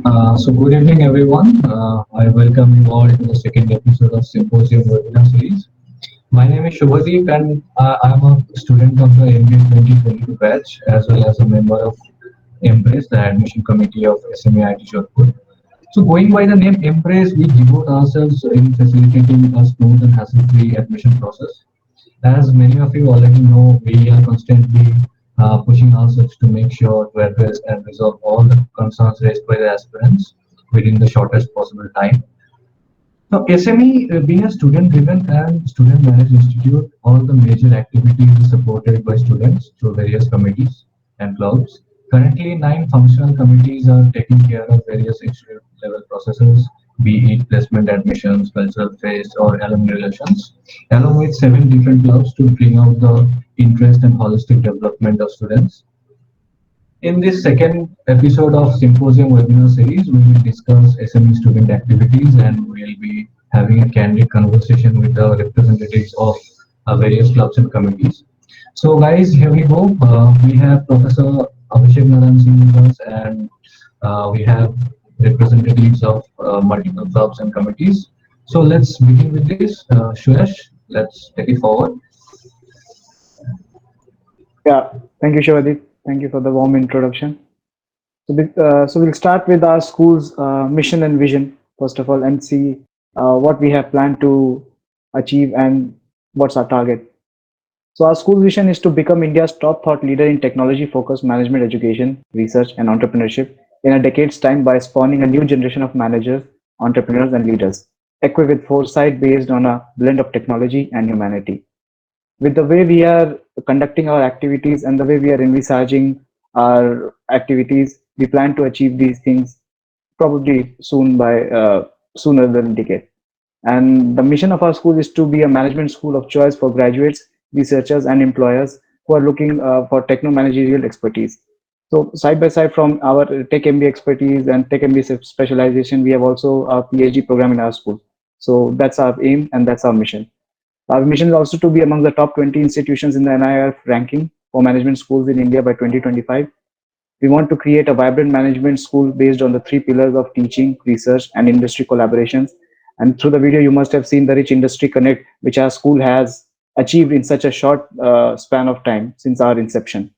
Good evening, everyone. I welcome you all to the second episode of Symposium webinar series. My name is Shubhadeep, and I'm a student of the MBA 2022 batch, as well as a member of Embrace, the admission committee of SME IT Jodhpur. Going by the name Embrace, we devote ourselves in facilitating a smooth and hassle-free admission process. As many of you already know, we are constantly pushing ourselves to make sure to address and resolve all the concerns raised by the aspirants within the shortest possible time. Now, SME, being a student-driven and student-managed institute, all the major activities are supported by students through various committees and clubs. Currently, 9 functional committees are taking care of various institute-level processes, be it placement admissions, cultural fairs, or alumni relations, along with 7 different clubs to bring out the interest and holistic development of students. In this second episode of Symposium webinar series, we will discuss SME student activities and we'll be having a candid conversation with the representatives of various clubs and committees. So, guys, here we go. We have Professor Abhishek Naran Singh with us, and we have representatives of multiple clubs and committees. So, let's begin with this. Suresh, let's take it forward. Yeah, thank you, Shivadeep. Thank you for the warm introduction. So we'll start with our school's mission and vision, first of all, and see what we have planned to achieve and what's our target. So our school vision is to become India's top thought leader in technology-focused management education, research, and entrepreneurship in a decade's time by spawning a new generation of managers, entrepreneurs, and leaders, equipped with foresight based on a blend of technology and humanity. With the way we are conducting our activities and the way we are envisaging our activities, we plan to achieve these things probably sooner than a decade. And the mission of our school is to be a management school of choice for graduates, researchers, and employers who are looking for techno managerial expertise. So, side by side from our Tech MBA expertise and Tech MBA specialization, we have also a PhD program in our school. So, that's our aim and that's our mission. Our mission is also to be among the top 20 institutions in the NIRF ranking for management schools in India by 2025. We want to create a vibrant management school based on the 3 pillars of teaching, research, and industry collaborations. And through the video, you must have seen the rich industry connect, which our school has achieved in such a short span of time since our inception.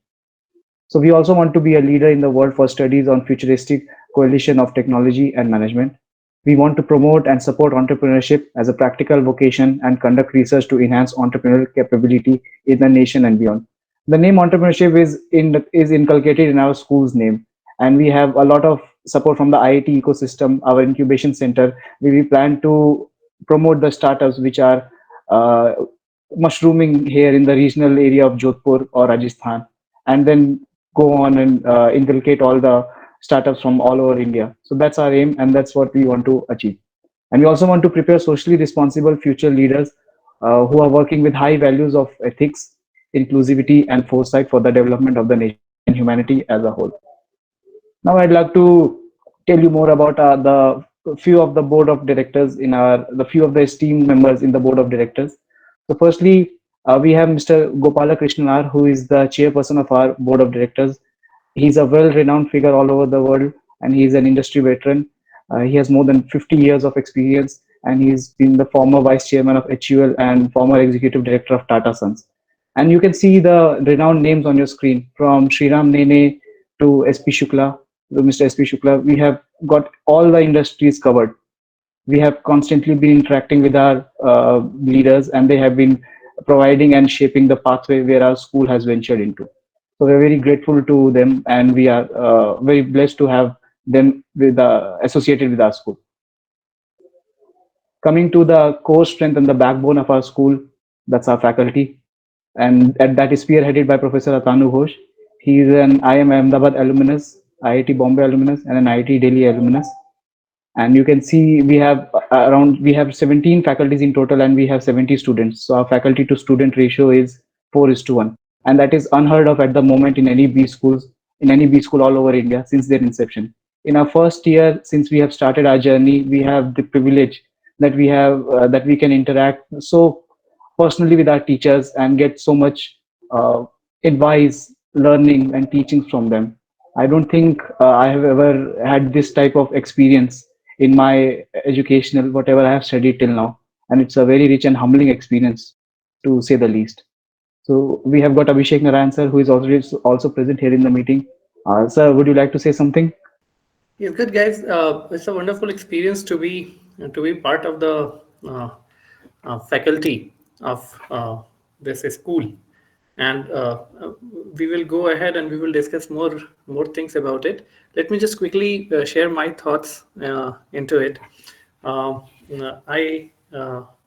So we also want to be a leader in the world for studies on futuristic coalition of technology and management. We want to promote and support entrepreneurship as a practical vocation and conduct research to enhance entrepreneurial capability in the nation and beyond. The name entrepreneurship is inculcated in our school's name, and we have a lot of support from the IIT ecosystem, our incubation center. We plan to promote the startups which are uh, mushrooming here in the regional area of Jodhpur or Rajasthan, and then go on and inculcate all the startups from all over India. So that's our aim, and that's what we want to achieve. And we also want to prepare socially responsible future leaders who are working with high values of ethics, inclusivity, and foresight for the development of the nation and humanity as a whole. Now, I'd like to tell you more about the few of the board of directors the few of the esteemed members in the board of directors. So, firstly, we have Mr. Gopala Krishnan R, who is the chairperson of our board of directors. He's a well-renowned figure all over the world, and he's an industry veteran. He has more than 50 years of experience, and he's been the former vice chairman of HUL and former executive director of Tata Sons. And you can see the renowned names on your screen, from Sriram Nene to SP Shukla, to Mr. SP Shukla. We have got all the industries covered. We have constantly been interacting with our leaders, and they have been providing and shaping the pathway where our school has ventured into. So we're very grateful to them, and we are very blessed to have them associated with our school. Coming to the core strength and the backbone of our school, that's our faculty, and that is spearheaded by Professor Atanu Ghosh. He is an IIM Ahmedabad alumnus, IIT Bombay alumnus, and an IIT Delhi alumnus. And you can see we have 17 faculties in total, and we have 70 students. So our faculty to student ratio is 4:1, and that is unheard of at the moment in any B schools, in any B school all over India since their inception. In our first year, since we have started our journey, we have the privilege that we can interact so personally with our teachers and get so much uh, advice, learning, and teachings from them. I don't think I have ever had this type of experience in my educational, whatever I have studied till now. And it's a very rich and humbling experience, to say the least. So we have got Abhishek Narayan sir, who is also present here in the meeting. Sir, would you like to say something? Yes, good guys. It's a wonderful experience to be part of the faculty of this school, and we will go ahead and we will discuss more things about it. Let me just quickly share my thoughts into it. Uh,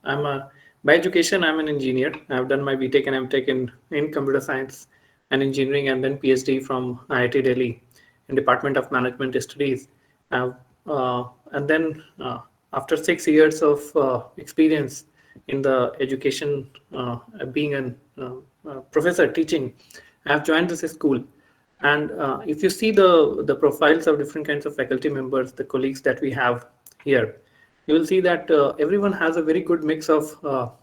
I'm a by education I'm an engineer. I've done my BTech and MTech in computer science and engineering, and then PhD from IIT Delhi in Department of Management Studies. Uh, and then after 6 years of experience in the education, being a professor teaching, I have joined this school. And if you see the profiles of different kinds of faculty members, the colleagues that we have here, you will see that everyone has a very good mix of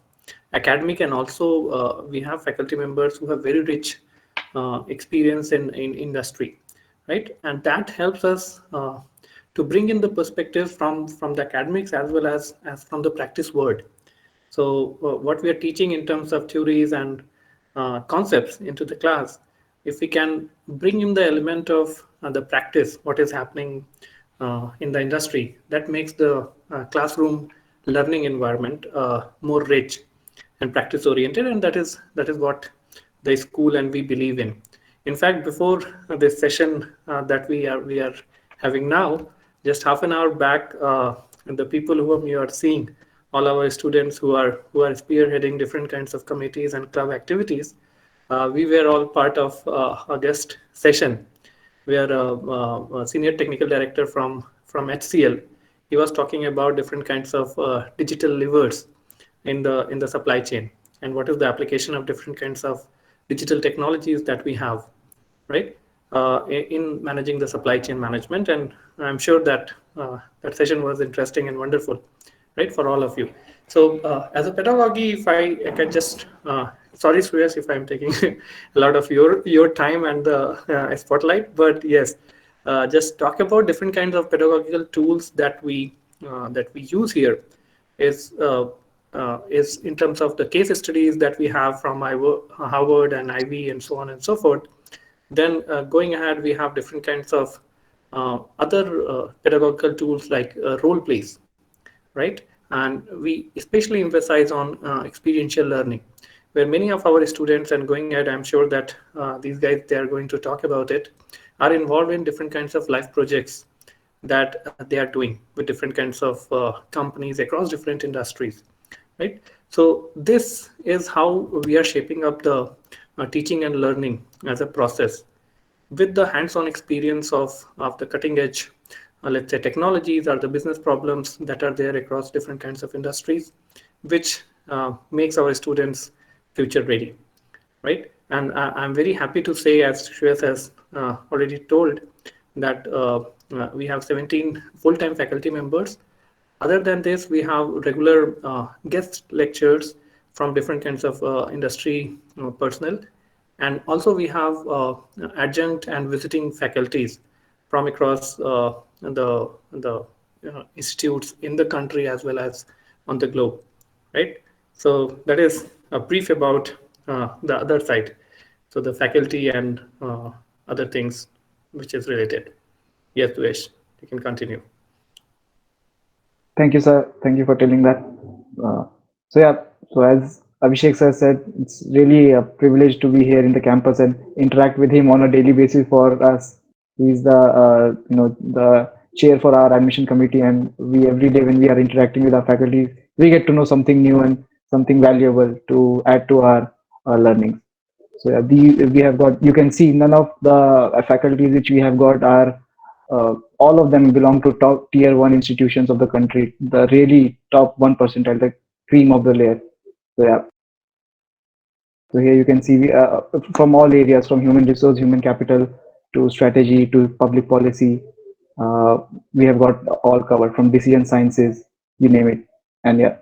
academic, and also we have faculty members who have very rich experience in industry, right? And that helps us to bring in the perspective from the academics as well as from the practice world. So what we are teaching in terms of theories and concepts into the class, if we can bring in the element of the practice, what is happening in the industry, that makes the classroom learning environment more rich and practice oriented, and that is what the school and we believe in. In fact, before this session that we are having now, just half an hour back, the people whom you are seeing, all our students who are spearheading different kinds of committees and club activities, we were all part of a guest session where a senior technical director from HCL, he was talking about different kinds of digital levers in the supply chain, and what is the application of different kinds of digital technologies that we have, right, in managing the supply chain management. And I'm sure that that session was interesting and wonderful, right, for all of you. So as a pedagogy, if I can just sorry Shreyas if I'm taking a lot of your time and the spotlight, but yes, just talk about different kinds of pedagogical tools that we use here is in terms of the case studies that we have from Harvard and Ivy and so on and so forth. Then going ahead, we have different kinds of other pedagogical tools like role plays, right? And we especially emphasize on experiential learning, where many of our students, and going ahead, I'm sure that these guys, they are going to talk about it, are involved in different kinds of life projects that they are doing with different kinds of companies across different industries, right? So this is how we are shaping up the teaching and learning as a process with the hands-on experience of the cutting edge, let's say, technologies or the business problems that are there across different kinds of industries, which makes our students future ready, right? And I'm very happy to say, as Shreyas has already told, that we have 17 full-time faculty members. Other than this, we have regular guest lectures from different kinds of industry personnel. And also we have adjunct and visiting faculties from across the institutes in the country as well as on the globe, right? So that is a brief about the other side. So the faculty and other things which is related. Yes, Dvesh, you can continue. Thank you, sir. Thank you for telling that. Uh, so yeah, so as Abhishek sir said, it's really a privilege to be here in the campus and interact with him on a daily basis. For us, he's the the chair for our admission committee, and we every day when we are interacting with our faculty, we get to know something new and something valuable to add to our learning. So yeah, we have got, you can see none of the faculties which we have got are all of them belong to top tier one institutions of the country, the really top 1%, the cream of the layer. So yeah, so here you can see from all areas, from human resource, human capital to strategy to public policy, uh, we have got all covered from decision sciences, you name it. And yeah,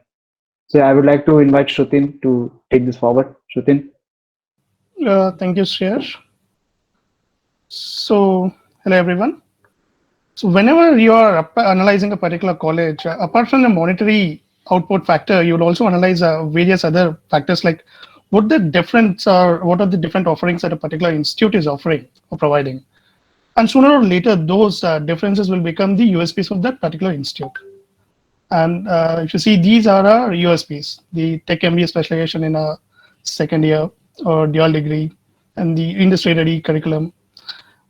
so I would like to invite Shrutin to take this forward. Shrutin. Thank you, Shreyas. So, Hello, everyone. So whenever you are analyzing a particular college, apart from the monetary output factor, you will also analyze various other factors like what the difference or what are the different offerings that a particular institute is offering or providing. And sooner or later, those differences will become the USPs of that particular institute. And if you see, these are our USPs, the Tech MBA specialization in a second year or dual degree, and the industry ready curriculum.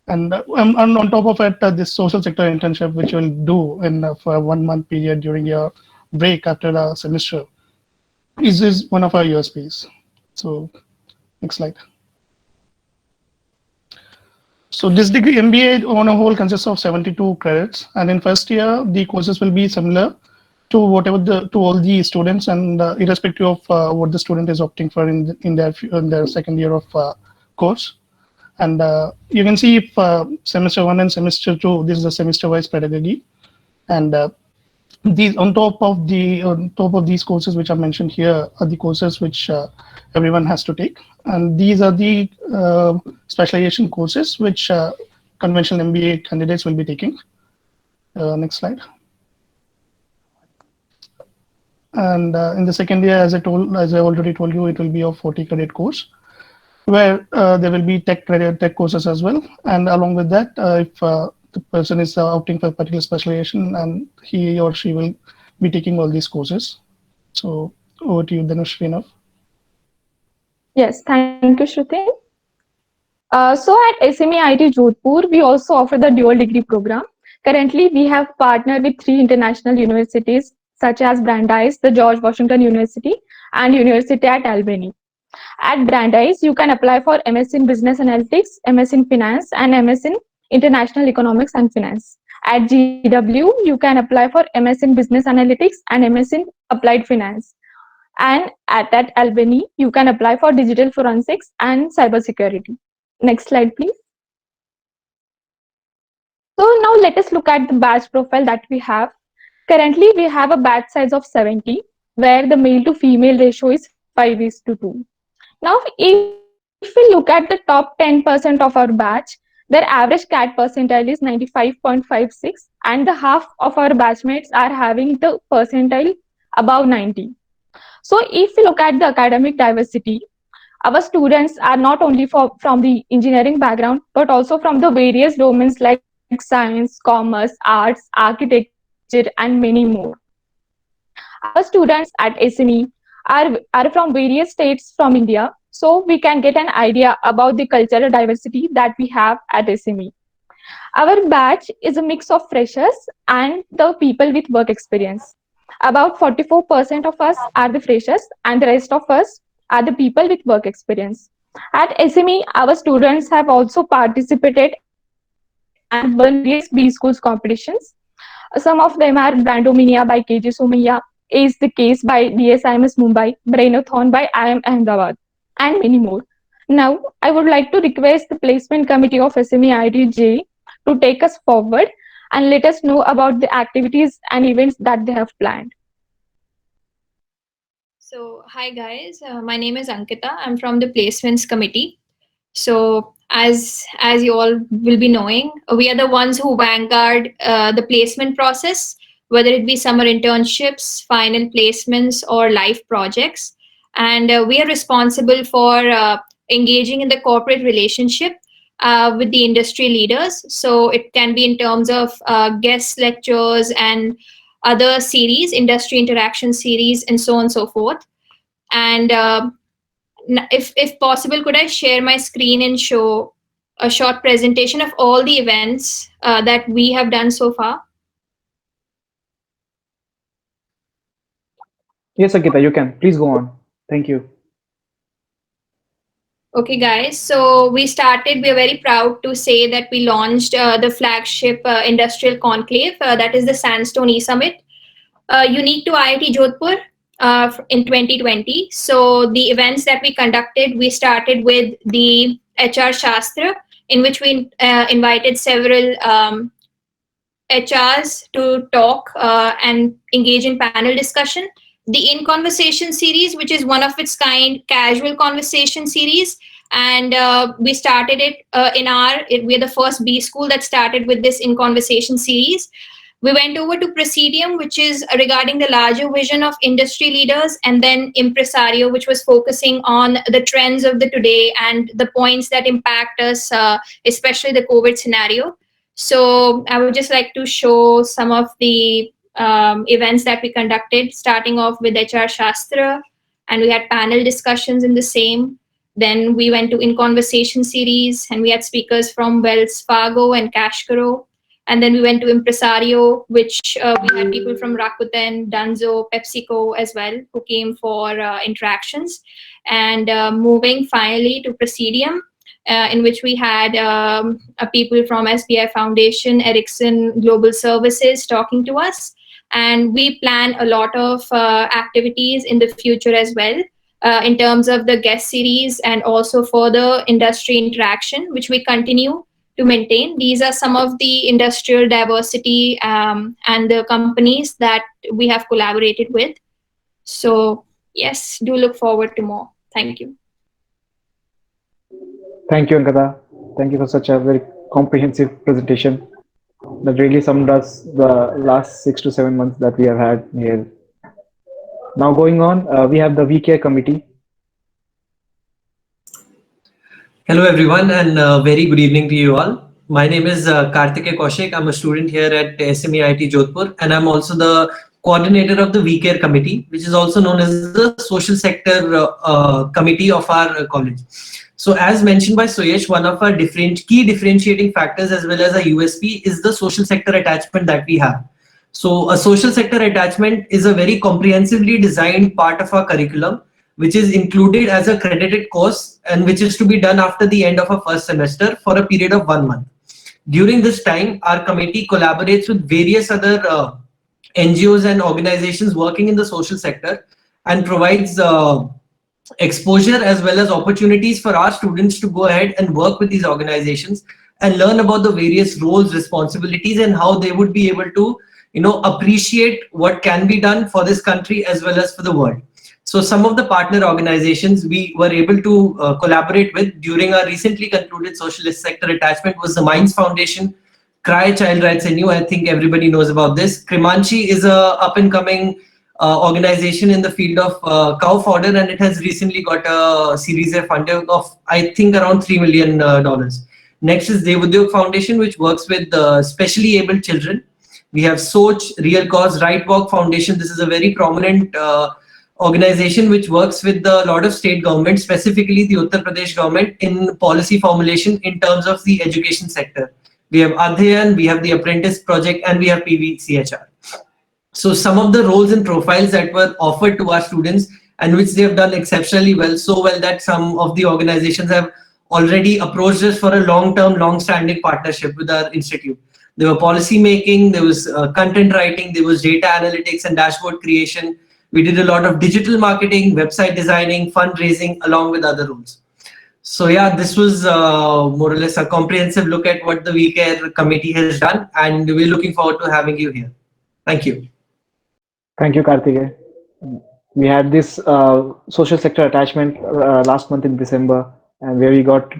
And on top of it, this social sector internship, which you'll do in for a 1 month period during your break after the semester, is one of our USPs. So next slide. So this degree MBA on a whole consists of 72 credits, and in first year the courses will be similar to to all the students, and irrespective of what the student is opting for in their second year of course. And you can see if semester 1 and semester 2, this is a semester-wise pedagogy, and these on top of these courses which are mentioned here are the courses which everyone has to take, and these are the specialization courses which conventional MBA candidates will be taking. Next slide. And in the second year, as I already told you, it will be a 40 credit course, where there will be tech courses as well. And along with that, if the person is opting for a particular specialization, and he or she will be taking all these courses. So over to you, Dhanushri now. Yes, thank you, Shruti. So at SME IT Jodhpur, we also offer the dual degree program. Currently, we have partnered with 3 international universities such as Brandeis, the George Washington University, and University at Albany. At Brandeis, you can apply for MS in Business Analytics, MS in Finance, and MS in International Economics and Finance. At GW, you can apply for MS in Business Analytics and MS in Applied Finance. And at Albany, you can apply for Digital Forensics and Cybersecurity. Next slide, please. So now let us look at the batch profile that we have. Currently, we have a batch size of 70, where the male to female ratio is 5:2. Now, if we look at the top 10% of our batch, their average CAT percentile is 95.56, and the half of our batchmates are having the percentile above 90. So if we look at the academic diversity, our students are not only from the engineering background, but also from the various domains like science, commerce, arts, architecture, and many more. Our students at SME are from various states from India, so we can get an idea about the cultural diversity that we have at SME. Our batch is a mix of freshers and the people with work experience. About 44% of us are the freshers, and the rest of us are the people with work experience. At SME, our students have also participated and won various B schools competitions. Some of them are Brandomania by KG Somaiya, Ace the Case by DSIMS Mumbai, Brainothon by IIM Ahmedabad, and many more. Now, I would like to request the placement committee of SME IDJ to take us forward and let us know about the activities and events that they have planned. So, hi guys, my name is Ankita. I'm from the placements committee. So, as you all will be knowing, we are the ones who vanguard the placement process, whether it be summer internships, final placements, or live projects. And we are responsible for engaging in the corporate relationship with the industry leaders. So it can be in terms of guest lectures and other series, industry interaction series, and so on and so forth. And if possible, could I share my screen and show a short presentation of all the events that we have done so far? Yes, Ankita, you can. Please go on. Thank you. Okay, guys. So we are very proud to say that we launched the flagship industrial conclave, that is the Sandstone E-Summit, unique to IIT Jodhpur in 2020. So the events that we conducted, we started with the HR Shastra, in which we invited several HRs to talk and engage in panel discussion. The In Conversation series, which is one of its kind casual conversation series, And we started it we're the first B school that started with this In Conversation series. We went over to Presidium, which is regarding the larger vision of industry leaders, and then Impresario, which was focusing on the trends of the today and the points that impact us, especially the COVID scenario. So I would just like to show some of the events that we conducted, starting off with HR Shastra, and we had panel discussions in the same. Then we went to In Conversation series, and we had speakers from Wells Fargo and Cashkaro. And then we went to Impresario, which we had people from Rakuten, Dunzo, PepsiCo as well, who came for interactions. And moving finally to Presidium, in which we had people from SBI Foundation, Ericsson Global Services talking to us. And we plan a lot of activities in the future as well, in terms of the guest series and also further industry interaction, which we continue to maintain. These are some of the industrial diversity and the companies that we have collaborated with. So yes, do look forward to more. Thank you. Thank you, Ankita. Thank you for such a very comprehensive presentation that really summed us the last 6 to 7 months that we have had here. Now going on, we have the VCare committee. Hello everyone, and very good evening to you all. My name is Karthikeya Kaushik. I'm a student here at SMEIT Jodhpur, and I'm also the coordinator of the VCare committee, which is also known as the social sector committee of our college. So as mentioned by Suyesh, one of our key differentiating factors as well as a USP is the social sector attachment that we have. So a social sector attachment is a very comprehensively designed part of our curriculum, which is included as a credited course and which is to be done after the end of a first semester for a period of 1 month. During this time, our committee collaborates with various other NGOs and organizations working in the social sector and provides exposure as well as opportunities for our students to go ahead and work with these organizations and learn about the various roles, responsibilities, and how they would be able to, appreciate what can be done for this country as well as for the world. So some of the partner organizations we were able to collaborate with during our recently concluded socialist sector attachment was the Minds Foundation, Cry Child Rights NU. I think everybody knows about this. Krimanchi is a up-and-coming organization in the field of cow fodder, and it has recently got a Series A funding of, I think, around $3 million. Next is Devudyog Foundation, which works with specially abled children. We have Soch, Real Cause, Right Walk Foundation. This is a very prominent organization which works with a lot of state governments, specifically the Uttar Pradesh government, in policy formulation in terms of the education sector. We have Adhyayan, we have the Apprentice Project, and we have PVCHR. So some of the roles and profiles that were offered to our students and which they have done exceptionally well, so well that some of the organizations have already approached us for a long-term, long-standing partnership with our institute. There were policy making, there was content writing, there was data analytics and dashboard creation. We did a lot of digital marketing, website designing, fundraising, along with other roles. So yeah, this was more or less a comprehensive look at what the VCare committee has done, and we're looking forward to having you here. Thank you. Thank you, Karthikeya. We had this social sector attachment last month in December, and where we got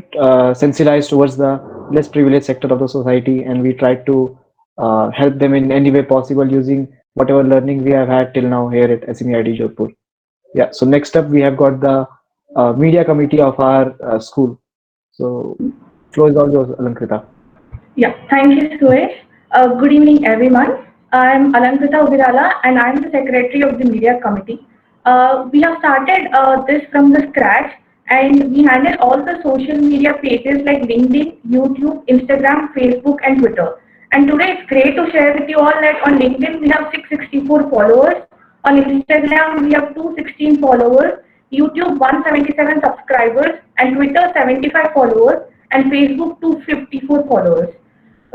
sensitized towards the less privileged sector of the society, and we tried to help them in any way possible using whatever learning we have had till now here at SMEIT Jodhpur. Yeah, so next up we have got the media committee of our school. So floor is all yours, Alankrita. Yeah, thank you, Suresh. Good evening, everyone. I'm Alankrita Ubirala, and I'm the secretary of the media committee. We have started this from the scratch, and we handle all the social media pages like LinkedIn, YouTube, Instagram, Facebook, and Twitter. And today it's great to share with you all that on LinkedIn we have 664 followers, on Instagram we have 216 followers, YouTube 177 subscribers, and Twitter 75 followers, and Facebook 254 followers.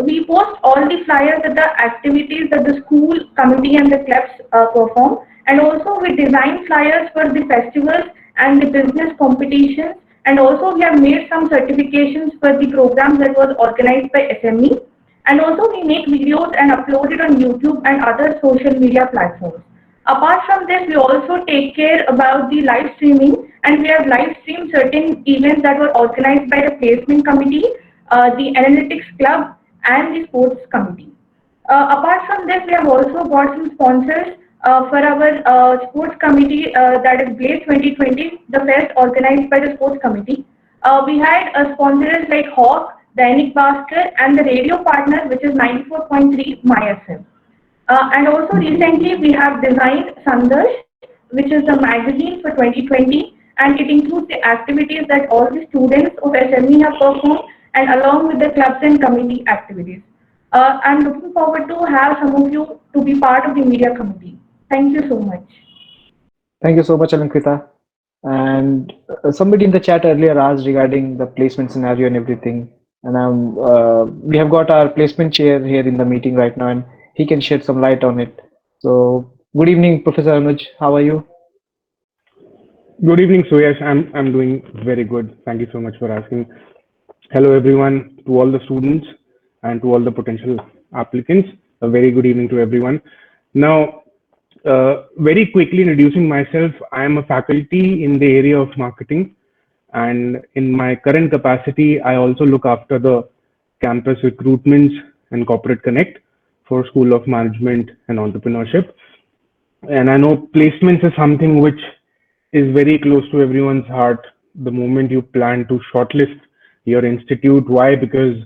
We post all the flyers of the activities that the school, committee, and the clubs perform, and also we design flyers for the festivals and the business competitions, and also we have made some certifications for the programs that was organized by SME. And also we make videos and upload it on YouTube and other social media platforms. Apart from this, we also take care about the live streaming, and we have live streamed certain events that were organized by the placement committee, the analytics club, and the sports committee. Apart from this, we have also got some sponsors for our sports committee, that is Blaze 2020, the fest organized by the sports committee. We had sponsors like Hawk, Dainik Bhaskar, and the radio partner, which is 94.3 MyFM. And also recently we have designed Sandarsh, which is a magazine for 2020, and it includes the activities that all the students of SME have performed, and along with the clubs and committee activities. I'm looking forward to have some of you to be part of the media committee. Thank you so much. Thank you so much, Alankita. And somebody in the chat earlier asked regarding the placement scenario and everything. And we have got our placement chair here in the meeting right now, and he can shed some light on it. So, good evening, Professor Anuj. How are you? Good evening, Suyash. I'm doing very good. Thank you so much for asking. Hello, everyone, to all the students and to all the potential applicants. A very good evening to everyone. Now, very quickly introducing myself, I am a faculty in the area of marketing, and in my current capacity, I also look after the campus recruitments and corporate connect for School of Management and Entrepreneurship. And I know placements is something which is very close to everyone's heart the moment you plan to shortlist your institute. Why? Because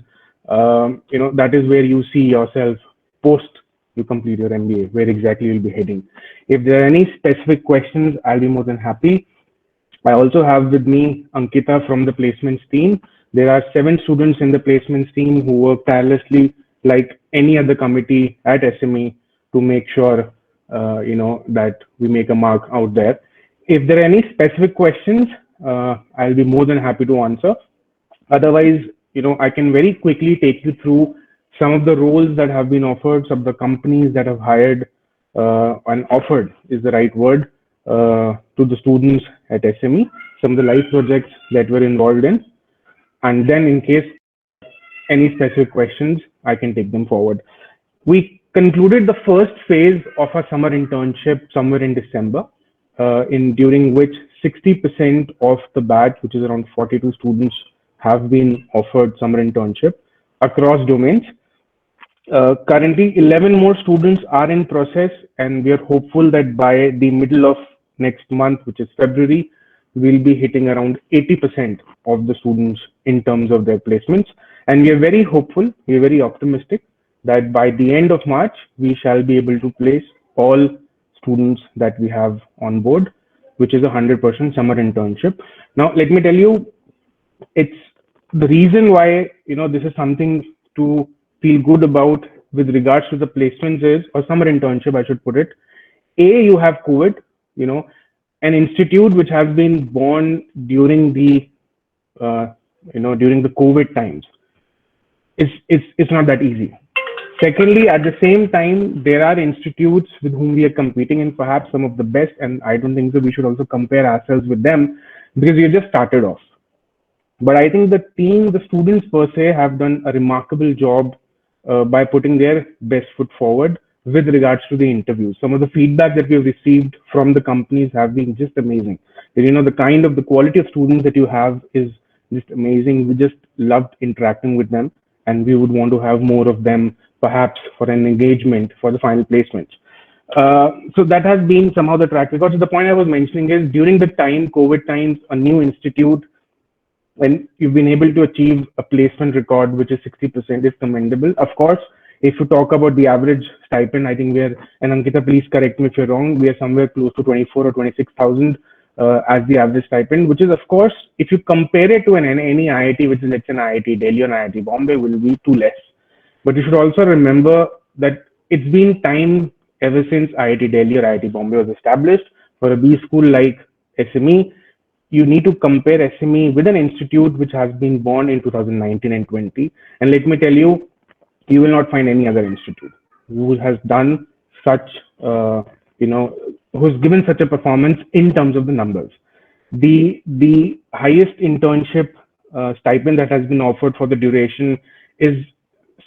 that is where you see yourself post you complete your MBA, where exactly you'll be heading. If there are any specific questions, I'll be more than happy. I also have with me Ankita from the placements team. There are 7 students in the placements team who work tirelessly like any other committee at SME to make sure that we make a mark out there. If there are any specific questions, I'll be more than happy to answer. Otherwise, I can very quickly take you through some of the roles that have been offered, some of the companies that have hired and offered is the right word to the students at SME, some of the live projects that we're involved in. And then in case any specific questions, I can take them forward. We concluded the first phase of our summer internship somewhere in December, during which 60% of the batch, which is around 42 students, have been offered summer internship across domains. Currently, 11 more students are in process, and we are hopeful that by the middle of next month, which is February, we'll be hitting around 80% of the students in terms of their placements. And we are very hopeful, we are very optimistic that by the end of March, we shall be able to place all students that we have on board, which is a 100% summer internship. Now, let me tell you, it's the reason why, this is something to feel good about with regards to the placements is, or summer internship, I should put it. You have COVID, an institute which has been born during the, during the COVID times. It's not that easy. Secondly, at the same time, there are institutes with whom we are competing, and perhaps some of the best, and I don't think that we should also compare ourselves with them because we have just started off. But I think the team, the students per se, have done a remarkable job by putting their best foot forward with regards to the interviews. Some of the feedback that we've received from the companies have been just amazing. The quality of students that you have is just amazing. We just loved interacting with them, and we would want to have more of them, perhaps for an engagement for the final placements. So that has been somehow the track record. So the point I was mentioning is, during the time, COVID times, a new institute, when you've been able to achieve a placement record, which is 60%, is commendable. Of course, if you talk about the average stipend, I think and Ankita, please correct me if you're wrong, we are somewhere close to 24 or 26,000 as the average stipend, which is, of course, if you compare it to any IIT, which is let's say an IIT Delhi or an IIT Bombay, will be too less. But you should also remember that it's been time ever since IIT Delhi or IIT Bombay was established. For a B school like SME, you need to compare SME with an institute which has been born in 2019 and 20. And let me tell you, you will not find any other institute who has done such, who's given such a performance in terms of the numbers. The highest internship stipend that has been offered for the duration is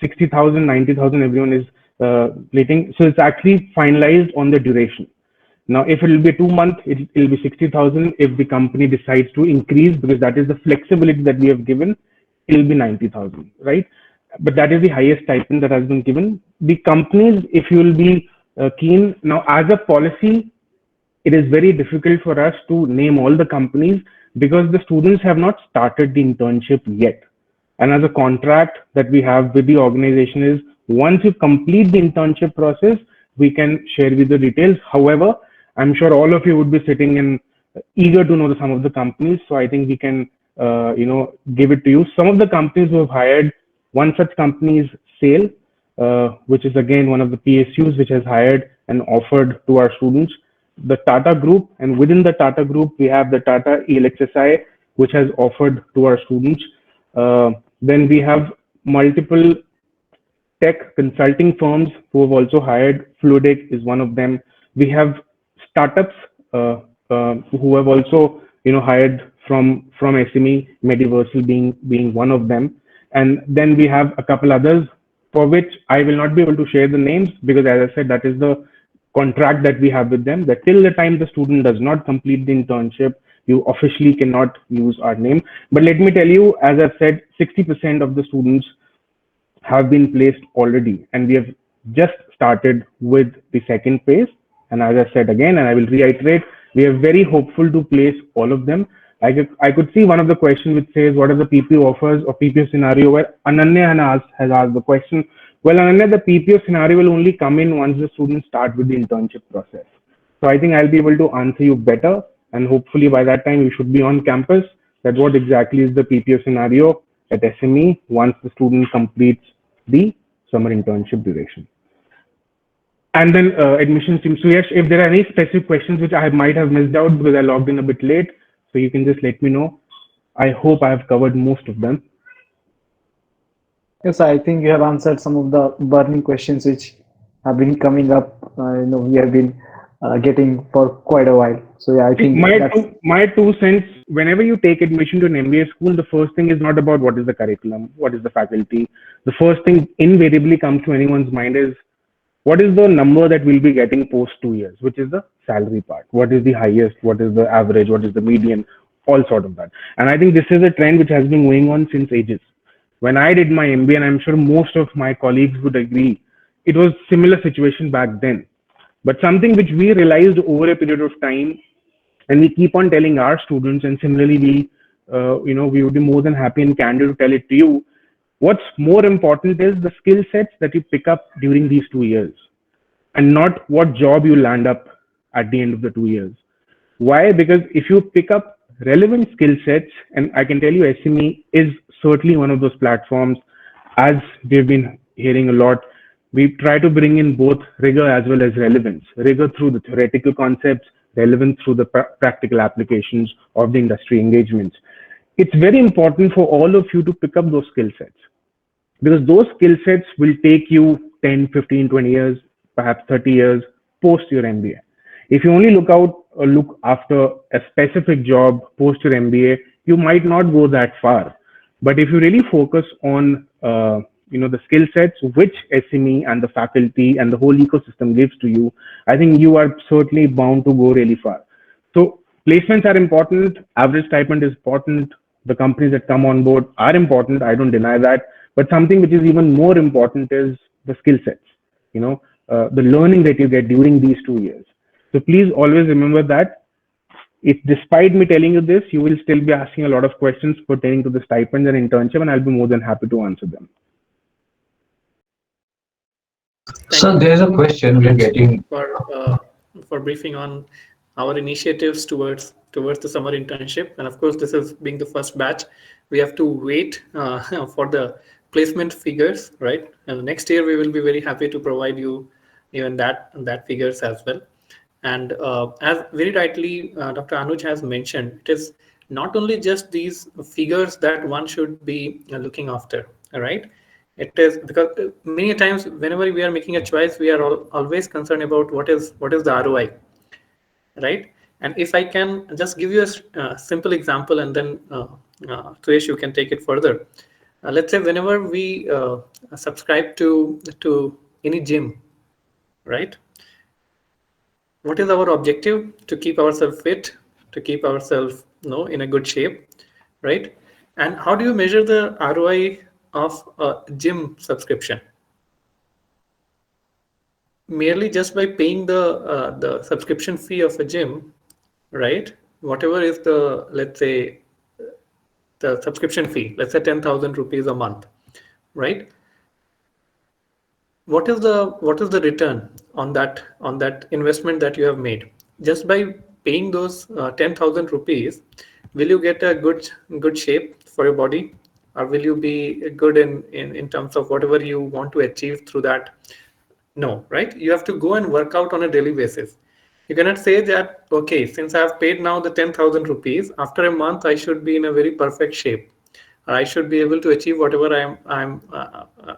60,000, 90,000, everyone is rating. So it's actually finalized on the duration. Now, if it will be 2 months, it will be 60,000. If the company decides to increase, because that is the flexibility that we have given, it will be 90,000, right? But that is the highest stipend that has been given. The companies, if you will be keen, now as a policy, it is very difficult for us to name all the companies because the students have not started the internship yet. And as a contract that we have with the organization is, once you complete the internship process, we can share with the details. However, I'm sure all of you would be sitting and eager to know some of the companies. So I think we can, give it to you. Some of the companies who have hired, one such company is SAIL, which is again one of the PSUs which has hired and offered to our students. The Tata Group, and within the Tata Group, we have the Tata ELXSI, which has offered to our students. Then we have multiple tech consulting firms who have also hired. Fluidic is one of them. We have startups who have also hired from SME, Mediversal being one of them. And then we have a couple others for which I will not be able to share the names because, as I said, that is the contract that we have with them, that till the time the student does not complete the internship, you officially cannot use our name. But let me tell you, as I've said, 60% of the students have been placed already, and we have just started with the second phase. And as I said again, and I will reiterate, we are very hopeful to place all of them. I could see one of the questions which says, what are the PPO offers or PPO scenario, where Ananya has asked the question. Well, Ananya, the PPO scenario will only come in once the students start with the internship process. So I think I'll be able to answer you better, and hopefully by that time you should be on campus, that what exactly is the PPO scenario at SME once the student completes the summer internship duration. And then admissions team. So yes, if there are any specific questions which I might have missed out because I logged in a bit late, so you can just let me know. I hope I have covered most of them. Yes, I think you have answered some of the burning questions which have been coming up. We have been getting for quite a while. So yeah, I think my 2 cents. Whenever you take admission to an MBA school, the first thing is not about what is the curriculum, what is the faculty. The first thing invariably comes to anyone's mind is what is the number that we'll be getting post 2 years, which is the salary part. What is the highest? What is the average? What is the median? All sort of that. And I think this is a trend which has been going on since ages. When I did my MBA, and I'm sure most of my colleagues would agree, it was similar situation back then. But something which we realized over a period of time, and we keep on telling our students, and similarly we would be more than happy and candid to tell it to you. What's more important is the skill sets that you pick up during these 2 years, and not what job you land up at the end of the 2 years. Why? Because if you pick up relevant skill sets, and I can tell you SME is certainly one of those platforms, as we've been hearing a lot, we try to bring in both rigor as well as relevance. Rigor through the theoretical concepts, relevance through the practical applications of the industry engagements. It's very important for all of you to pick up those skill sets, because those skill sets will take you 10, 15, 20 years, perhaps 30 years post your MBA. If you only look after a specific job post your MBA, you might not go that far. But if you really focus on the skill sets which SME and the faculty and the whole ecosystem gives to you, I think you are certainly bound to go really far. So placements are important, average stipend is important, the companies that come on board are important, I don't deny that. But something which is even more important is the skill sets, the learning that you get during these 2 years. So please always remember that. If despite me telling you this, you will still be asking a lot of questions pertaining to the stipend and internship, and I'll be more than happy to answer them. So there's a question we're getting for briefing on our initiatives towards the summer internship, and of course, this is being the first batch. We have to wait for the placement figures, right? And next year we will be very happy to provide you even that figures as well. And as very rightly Dr. Anuj has mentioned, it is not only just these figures that one should be looking after, right? It is because many times whenever we are making a choice, we are always concerned about what is the ROI, right? And if I can just give you a simple example, and then Suyesh, you can take it further. Let's say whenever we subscribe to any gym, right? what is our objective? To keep ourselves fit, to keep ourselves in a good shape, right? And how do you measure the ROI of a gym subscription? Merely just by paying the subscription fee of a gym, right? Whatever is the, let's say, the subscription fee, let's say 10,000 rupees a month, right? What is the return on that investment that you have made? Just by paying those 10,000 rupees, will you get a good shape for your body, or will you be good in terms of whatever you want to achieve through that? No, right? You have to go and work out on a daily basis. You cannot say that, okay, since I have paid now the 10,000 rupees, after a month I should be in a very perfect shape, or I should be able to achieve whatever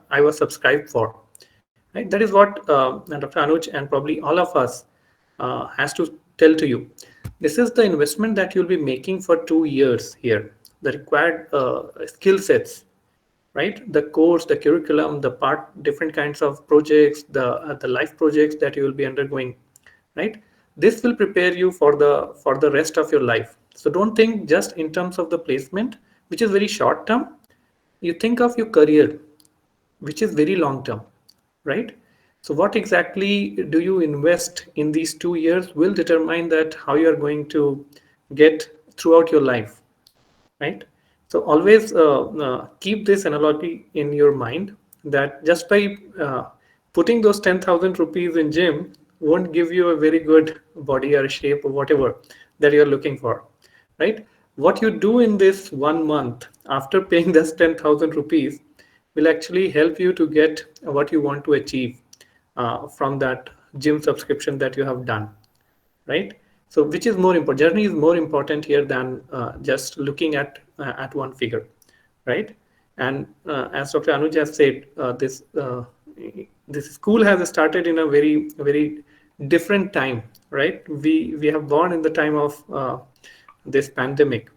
I was subscribed for. Right? That is what Dr. Anuj and probably all of us has to tell to you. This is the investment that you'll be making for 2 years here. The required skill sets, right? The course, the curriculum, the different kinds of projects, the life projects that you will be undergoing, right? This will prepare you for the rest of your life. So don't think just in terms of the placement, which is very short term. You think of your career, which is very long term, right? So what exactly do you invest in these 2 years will determine that how you are going to get throughout your life, right? So always keep this analogy in your mind, that just by putting those 10,000 rupees in gym won't give you a very good body or shape or whatever that you're looking for, right? What you do in this 1 month after paying this 10,000 rupees will actually help you to get what you want to achieve from that gym subscription that you have done, right? So which is more important? Journey is more important here than just looking at one figure, right? And as Dr. Anuj has said, this school has started in a very different time, right? We have born in the time of this pandemic,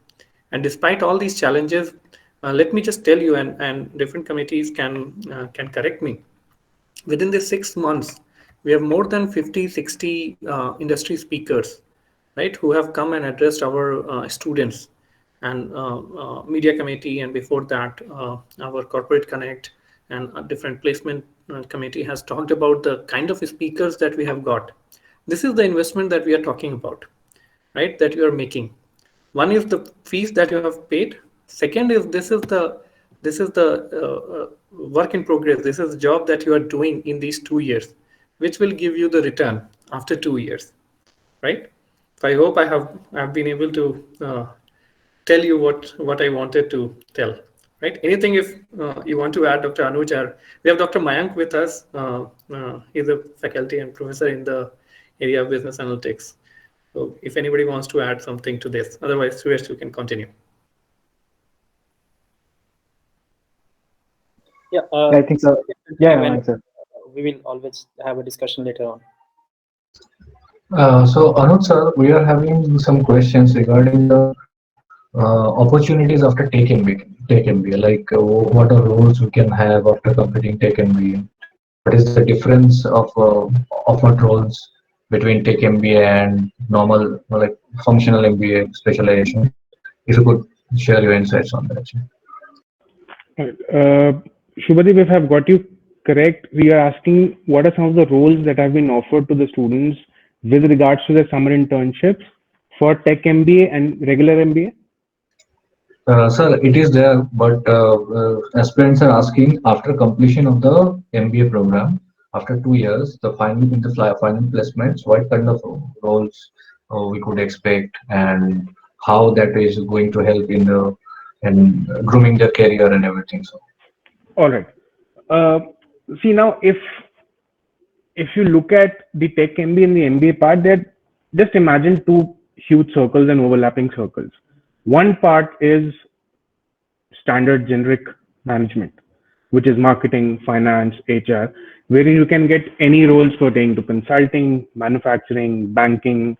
and despite all these challenges, let me just tell you, and different committees can correct me. Within the 6 months, we have more than 50-60 industry speakers, right, who have come and addressed our students, and media committee, and before that our corporate connect and a different placement committee has talked about the kind of speakers that we have got. This is the investment that we are talking about, right, that you are making. One is the fees that you have paid. Second is this is the work in progress. This is the job that you are doing in these 2 years, which will give you the return after 2 years, right? So I hope I have been able to tell you what I wanted to tell, right? Anything if you want to add, Dr. Anuj, or we have Dr. Mayank with us. He's a faculty and professor in the area of business analytics. So if anybody wants to add something to this, otherwise, Suresh, you can continue. Yeah, I think so. Yeah, when, sir. we will always have a discussion later on. So Anuj sir, we are having some questions regarding the opportunities after Tech MBA, like what are roles we can have after completing Tech MBA? What is the difference of offered roles between Tech MBA and normal, like functional MBA specialization? If you could share your insights on that. Shubhadeep, if I've got you correct, we are asking what are some of the roles that have been offered to the students with regards to the summer internships for Tech MBA and regular MBA? Sir, it is there, but aspirants are asking after completion of the MBA program, after 2 years, the final placements, what kind of roles we could expect, and how that is going to help in grooming their career and everything. So, all right. See now, if you look at the Tech MBA and the MBA part, that just imagine two huge circles and overlapping circles. One part is standard generic management, which is marketing, finance, HR, where you can get any roles pertaining to consulting, manufacturing, banking,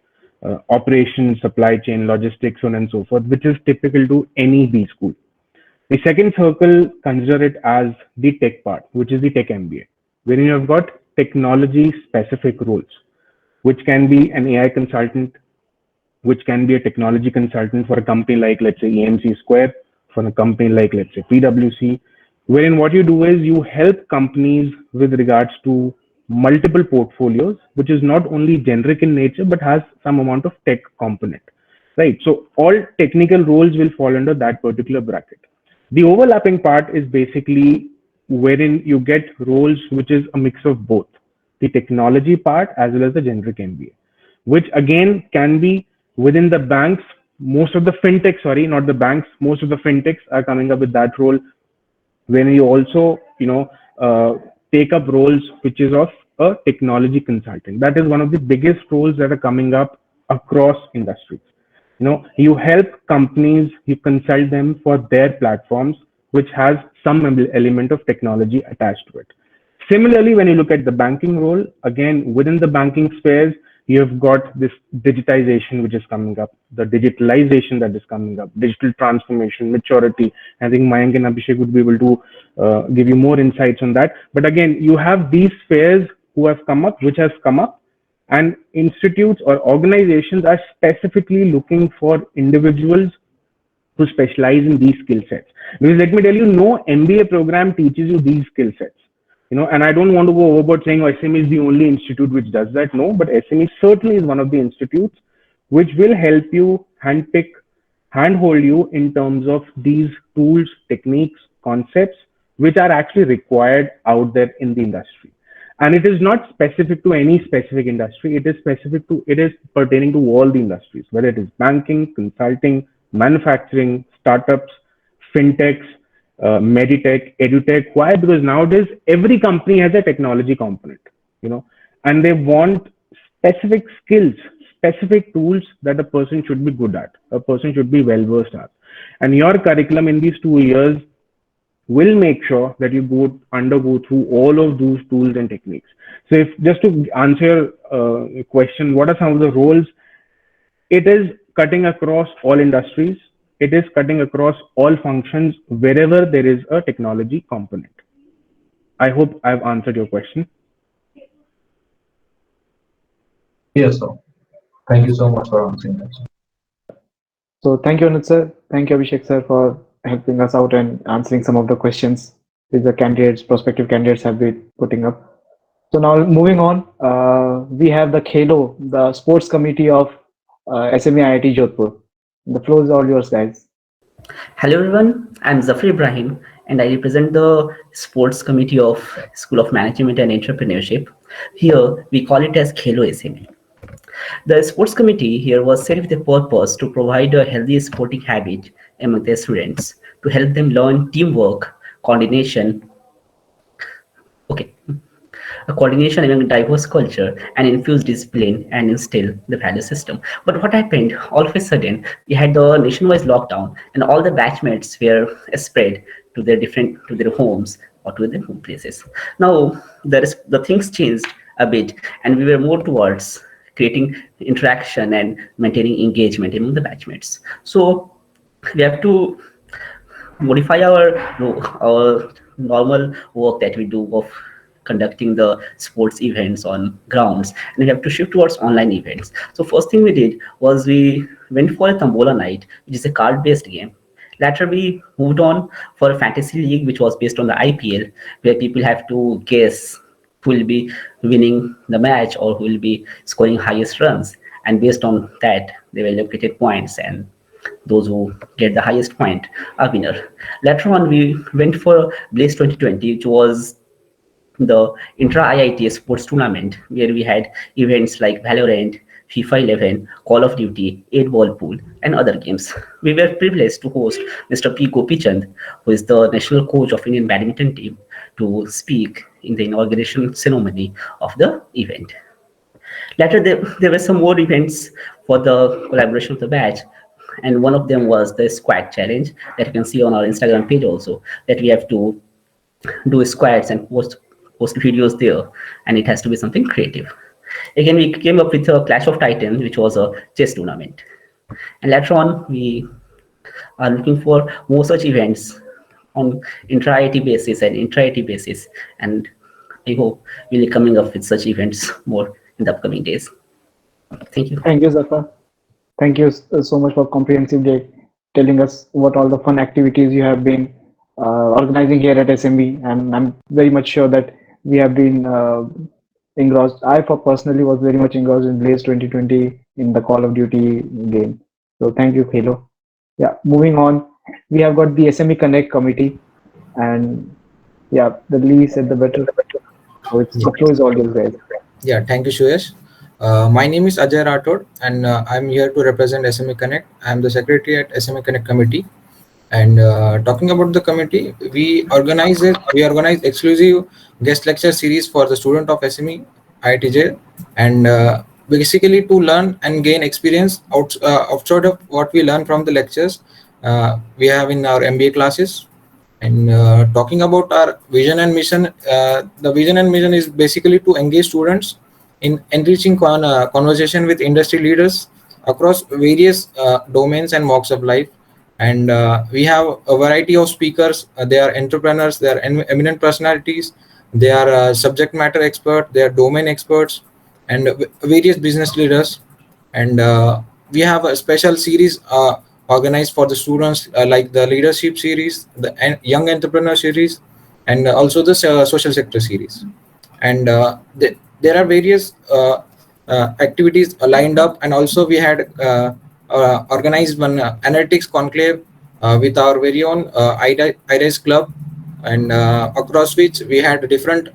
operations, supply chain, logistics, so on and so forth, which is typical to any B school. The second circle, consider it as the tech part, which is the Tech MBA, where you have got technology specific roles. which can be an AI consultant, which can be a technology consultant for a company like, let's say, EMC Square, for a company like, let's say, PwC, wherein what you do is you help companies with regards to multiple portfolios, which is not only generic in nature, but has some amount of tech component, right? So all technical roles will fall under that particular bracket. The overlapping part is basically wherein you get roles which is a mix of both the technology part as well as the generic MBA, which again can be within the banks. Most of the fintechs, sorry, not the banks, most of the fintechs are coming up with that role, when you also, take up roles which is of a technology consultant. That is one of the biggest roles that are coming up across industries. You help companies, you consult them for their platforms, which has some element of technology attached to it. Similarly, when you look at the banking role, again, within the banking spheres, you've got this digitization which is coming up, the digitalization that is coming up, digital transformation, maturity. I think Mayank and Abhishek would be able to give you more insights on that. But again, you have these spheres who have come up, which has come up, and institutes or organizations are specifically looking for individuals who specialize in these skill sets. Because let me tell you, no MBA program teaches you these skill sets. And I don't want to go overboard saying SME is the only institute which does that. No, but SME certainly is one of the institutes which will help you handhold you in terms of these tools, techniques, concepts, which are actually required out there in the industry. And it is not specific to any specific industry. It is pertaining to all the industries, whether it is banking, consulting, manufacturing, startups, fintechs, meditech, edutech. Why? Because nowadays every company has a technology component, and they want specific skills, specific tools that a person should be good at, a person should be well versed at. And your curriculum in these 2 years will make sure that you undergo through all of those tools and techniques. So if just to answer your question, what are some of the roles? It is cutting across all industries. It is cutting across all functions wherever there is a technology component. I hope I've answered your question. Yes, sir. Thank you so much for answering that. So thank you, Anuj sir. Thank you, Abhishek sir, for helping us out and answering some of the questions which the prospective candidates have been putting up. So now moving on, we have the KHELO, the sports committee of SME IIT Jodhpur. The floor is all yours, guys. Hello everyone, I'm Zafar Ibrahim and I represent the sports committee of School of Management and Entrepreneurship. Here we call it as KHELO SME. The sports committee here was set with the purpose to provide a healthy sporting habit among their students, to help them learn teamwork, coordination among diverse culture, and infuse discipline and instill the value system. But what happened, all of a sudden, we had the nationwide lockdown and all the batchmates were spread to their homes or to their home places. Now, the things changed a bit and we were more towards creating interaction and maintaining engagement among the batchmates. So we have to modify our normal work that we do of conducting the sports events on grounds, and we have to shift towards online events. So first thing we did was we went for a Tambola night, which is a card-based game. Later we moved on for a fantasy league, which was based on the IPL, where people have to guess who will be winning the match or who will be scoring highest runs, and based on that they will allocate points, and those who get the highest point are winner. Later on we went for Blaze 2020, which was the intra-IIT sports tournament, where we had events like Valorant, FIFA 11, Call of Duty, 8-ball pool, and other games. We were privileged to host Mr. P. Gopichand, who is the national coach of Indian badminton team, to speak in the inauguration ceremony of the event. Later, there were some more events for the collaboration of the batch, and one of them was the squat challenge that you can see on our Instagram page also, that we have to do squats and post videos there, and it has to be something creative. Again, we came up with a Clash of Titans, which was a chess tournament. And later on, we are looking for more such events on intra-IIT basis and intra-IIT basis. And I hope we'll be coming up with such events more in the upcoming days. Thank you. Thank you, Zafar. Thank you so much for comprehensive day, telling us what all the fun activities you have been organizing here at SMB. And I'm very much sure that we have been engrossed. I, for personally, was very much engrossed in Blaze 2020 in the Call of Duty game. So thank you, Halo. Yeah, moving on, we have got the SME Connect committee, and yeah, the Lee said the better. So it's the floor is all yours, guys. Yeah, thank you, Suyash. My name is Ajay Rathod, and I'm here to represent SME Connect. I'm the secretary at SME Connect committee. And talking about the committee, we organize exclusive guest lecture series for the student of SME IITJ, and basically to learn and gain experience outside of what we learn from the lectures we have in our MBA classes. And talking about our vision and mission, the vision and mission is basically to engage students in enriching conversation with industry leaders across various domains and walks of life. And we have a variety of speakers. They are entrepreneurs, they are eminent personalities, they are subject matter experts, they are domain experts, and various business leaders. And we have a special series organized for the students, like the leadership series, the young entrepreneur series, and also the social sector series. And there are various activities lined up, and also we had organized one analytics conclave with our very own IRIS club, and across which we had different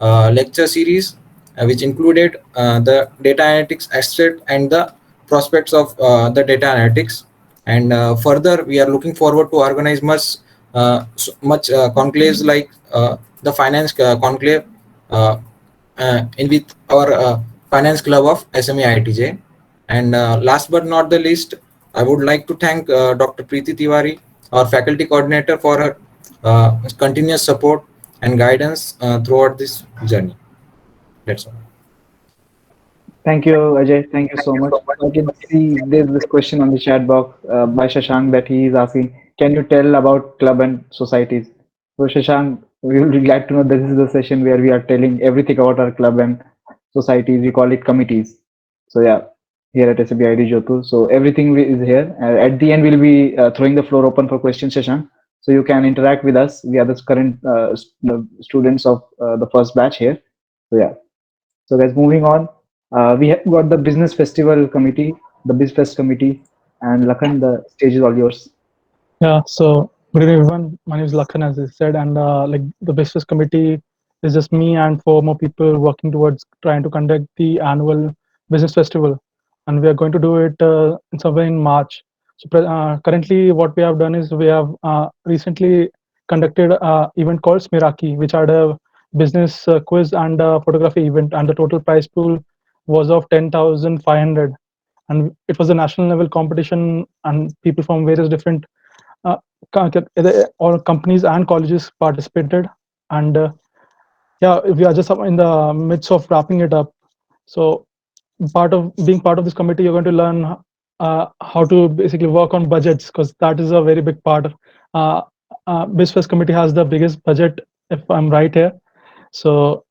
lecture series which included the data analytics aspect and the prospects of the data analytics. And further, we are looking forward to organize much conclaves like the finance conclave in with our finance club of SME IITJ. And last but not the least, I would like to thank Dr. Preeti Tiwari, our faculty coordinator, for her continuous support and guidance throughout this journey. That's all. Thank you, Ajay. Thank you so much. I can see there's this question on the chat box by Shashank that he is asking, can you tell about club and societies? So Shashank, we will be glad to know this is the session where we are telling everything about our club and societies. We call it committees. So yeah, here at SBID Jodhpur. So everything is here. At the end, we'll be throwing the floor open for questions, Shashank. So you can interact with us. We are the current students of the first batch here. So yeah. So guys, moving on. We have got the business festival committee, the BizFest committee, and Lakhan, the stage is all yours. Yeah, so good evening everyone. My name is Lakhan, as I said, and like the BizFest committee is just me and 4 more people working towards trying to conduct the annual business festival, and we are going to do it in somewhere in March. So currently, what we have done is we have recently conducted an event called Smiraki, which had a business quiz and a photography event, and the total prize pool was of 10,500, and it was a national level competition, and people from various different all companies and colleges participated. And yeah, we are just in the midst of wrapping it up. So being part of this committee, you're going to learn how to basically work on budgets, because that is a very big part. BizFest committee has the biggest budget, if I'm right here. So,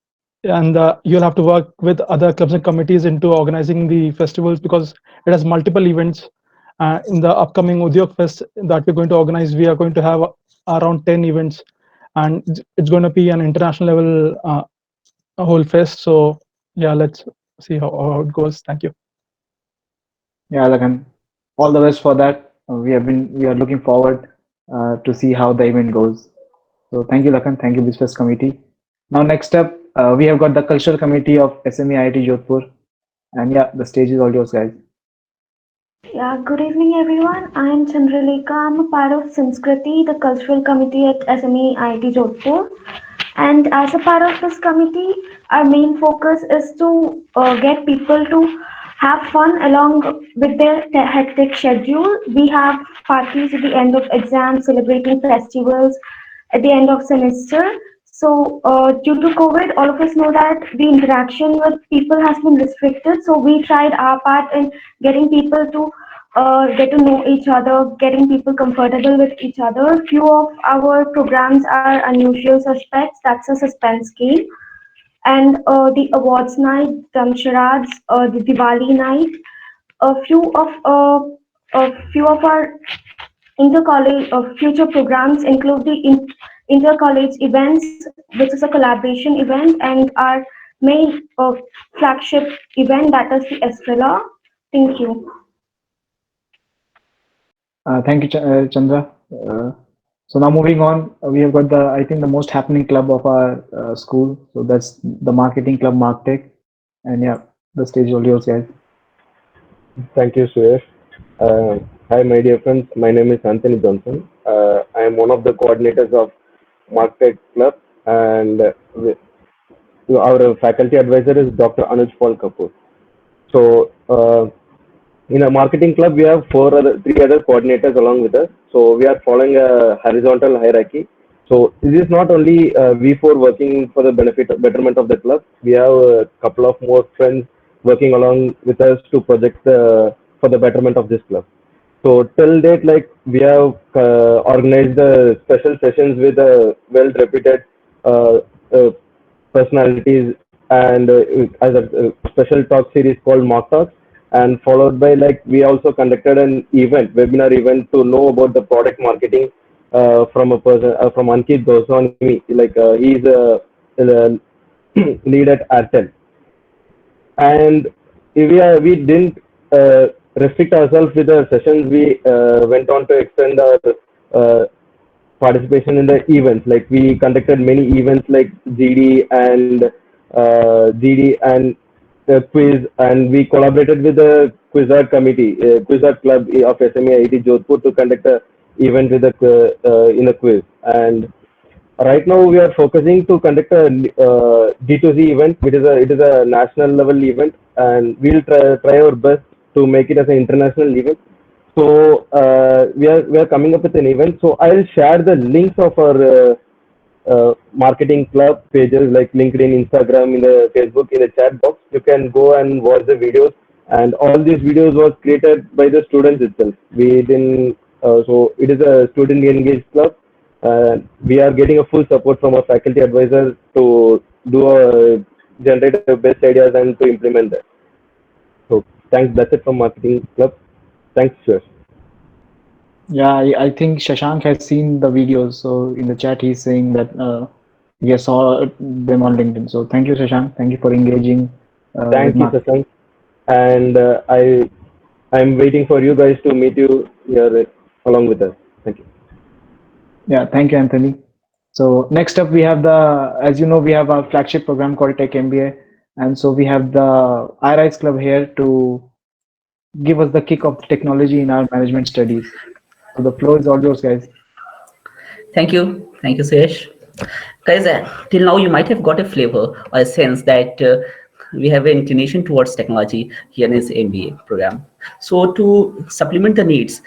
and you'll have to work with other clubs and committees into organizing the festivals, because it has multiple events. In the upcoming Udyog Fest that we're going to organize, we are going to have around 10 events, and it's going to be an international level whole fest. So yeah, let's see how it goes. Thank you. Yeah, Lakhan, all the best for that. We are looking forward to see how the event goes. So thank you, Lakhan. Thank you, BizFest committee. Now next up, we have got the cultural committee of SME IIT Jodhpur, and yeah, the stage is all yours, guys. Yeah, good evening, everyone. I'm Chandralekha. I'm a part of Sanskriti, the cultural committee at SME IIT Jodhpur. And as a part of this committee, our main focus is to get people to have fun along with their hectic schedule. We have parties at the end of exams, celebrating festivals at the end of semester. So due to COVID, all of us know that the interaction with people has been restricted. So we tried our part in getting people to get to know each other, getting people comfortable with each other. Few of our programs are Unusual Suspects, that's a suspense game. and the awards night, drum charades, the Diwali night. A few of our inter-college future programs include the inter-college events, which is a collaboration event, and our main flagship event, that is the Estrella. Thank you. Thank you, Chandra. So now moving on, we have got I think the most happening club of our school. So that's the marketing club, MarkTech. And yeah, the stage is all yours, guys. Thank you, Suyash. Hi, my dear friends. My name is Anthony Johnson. I am one of the coordinators of MarkTech Club, and our faculty advisor is Dr. Anuj Paul Kapoor. So, in a marketing club, we have three other coordinators along with us. So we are following a horizontal hierarchy. So this is not only we four working for the betterment of the club. We have a couple of more friends working along with us to project for the betterment of this club. So till date, like we have organized special sessions with well-reputed personalities, and as a special talk series called Mock Talks, and followed by like we also conducted an webinar event to know about the product marketing from a person from Ankit Goswami. Like he's a lead at Airtel, and we didn't restrict ourselves with the sessions. We went on to extend our participation in the events. Like we conducted many events like GD and quiz, and we collaborated with the Quizard committee, Quizard club of SME Jodhpur to conduct a event with in a quiz. And right now we are focusing to conduct a D2C event, which is it is a national level event, and we'll try our best to make it as an international event. So we are coming up with an event. So I'll share the links of our marketing club pages like LinkedIn, Instagram, in the Facebook, in the chat box. You can go and watch the videos, and all these videos was created by the students itself. We didn't. So it is a student engaged club. We are getting a full support from our faculty advisors to generate the best ideas and to implement that. So thanks. That's it from marketing club. Thanks, sir. Yeah, I think Shashank has seen the videos. So in the chat, he's saying that he saw them on LinkedIn. So thank you, Shashank. Thank you for engaging. Thank you, Shashank. And I'm waiting for you guys to meet you here along with us. Thank you. Yeah, thank you, Anthony. So next up, we have as you know, we have our flagship program called Tech MBA. And so we have the iRise Club here to give us the kick of technology in our management studies. So the floor is all yours, guys. Thank you, Suyash. Guys, till now you might have got a flavor or a sense that we have an inclination towards technology here in this MBA program. So to supplement the needs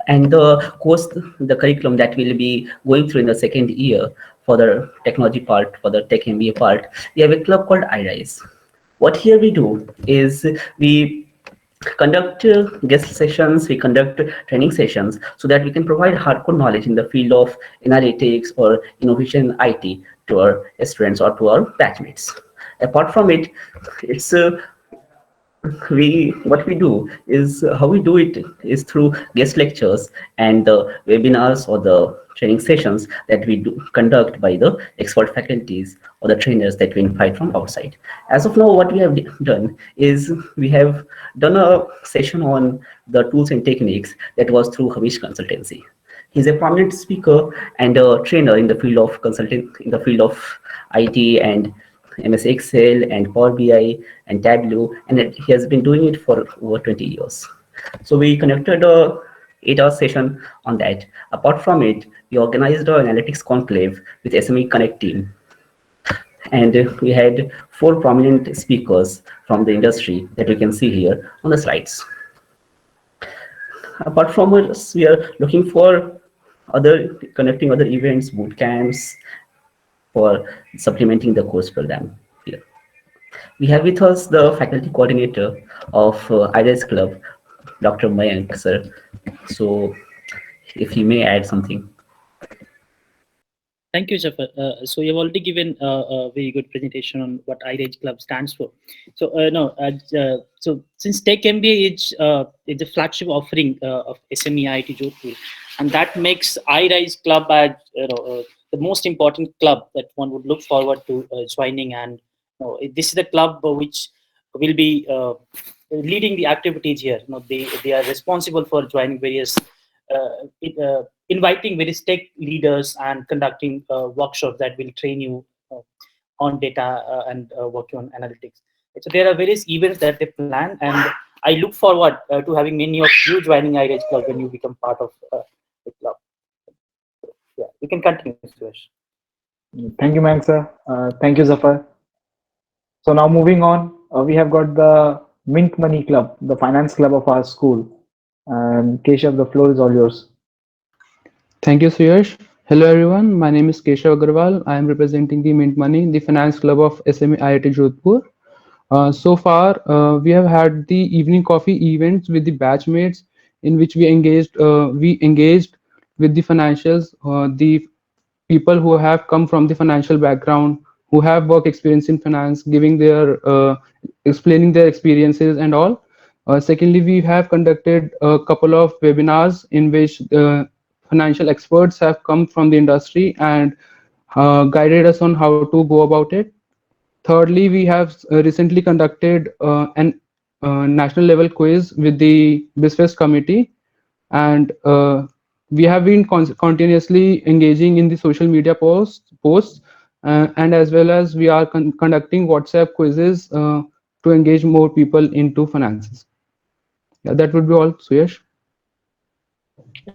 and the curriculum that we'll be going through in the second year for the technology part, for the Tech MBA part, we have a club called iRise. What here we do is we conduct guest sessions, we conduct training sessions so that we can provide hardcore knowledge in the field of analytics or innovation IT to our students or to our batchmates. Apart from it, it's what we do is how we do it is through guest lectures and the webinars or the training sessions that we do conduct by the expert faculties or the trainers that we invite from outside. As of now, what we have done is we have done a session on the tools and techniques that was through Hamish Consultancy. He's a prominent speaker and a trainer in the field of consulting, in the field of IT and MS Excel and Power BI and Tableau, and he has been doing it for over 20 years. So we conducted a 8-hour session on that. Apart from it, we organized an analytics conclave with SME Connect team. And we had 4 prominent speakers from the industry that we can see here on the slides. Apart from us, we are looking for conducting other events, boot camps, for supplementing the course program here. We have with us the faculty coordinator of iRise Club, Dr. Mayank, sir. So if he may add something. Thank you, Jafar. So you've already given a very good presentation on what iRage Club stands for. So so since Tech MBA is the flagship offering of SME IIT Jodhpur, and that makes iRage Club as the most important club that one would look forward to joining. And this is the club which will be leading the activities here. They are responsible for joining various inviting various tech leaders and conducting workshops that will train you on data and working on analytics. So there are various events that they plan, and I look forward to having many of you joining iRage Club when you become part of the club. Yeah, you can continue, Suresh. Thank you, Mayank sir. Thank you, Zafar. So now moving on, we have got the Mint Money Club, the finance club of our school. And Keshav, the floor is all yours. Thank you, Suyash. Hello, everyone. My name is Keshav Agarwal. I am representing the Mint Money, the finance club of SME IIT Jodhpur. So far, we have had the evening coffee events with the batchmates, in which we engaged with the financials, the people who have come from the financial background, who have work experience in finance, giving their explaining their experiences and all. Secondly, we have conducted a couple of webinars in which financial experts have come from the industry and guided us on how to go about it. Thirdly, we have recently conducted an national level quiz with the BISFEST committee, and we have been continuously engaging in the social media posts, and as well as we are conducting WhatsApp quizzes to engage more people into finances. Yeah, that would be all, Suyash.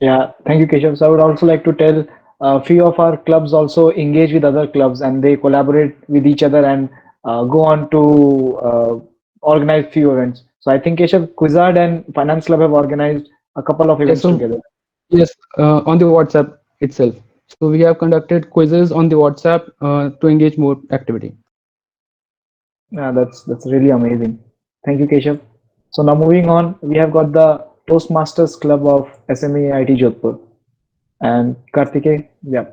Yeah, thank you, Keshav. So I would also like to tell a few of our clubs also engage with other clubs and they collaborate with each other and go on to organize few events. So I think Keshav, Quizard and Finance Club have organized a couple of events together. Yes, on the WhatsApp itself. So we have conducted quizzes on the WhatsApp to engage more activity. Yeah, that's really amazing. Thank you, Keshav. So now moving on, we have got the Toastmasters Club of SME IIT Jodhpur. And Karthike, yeah.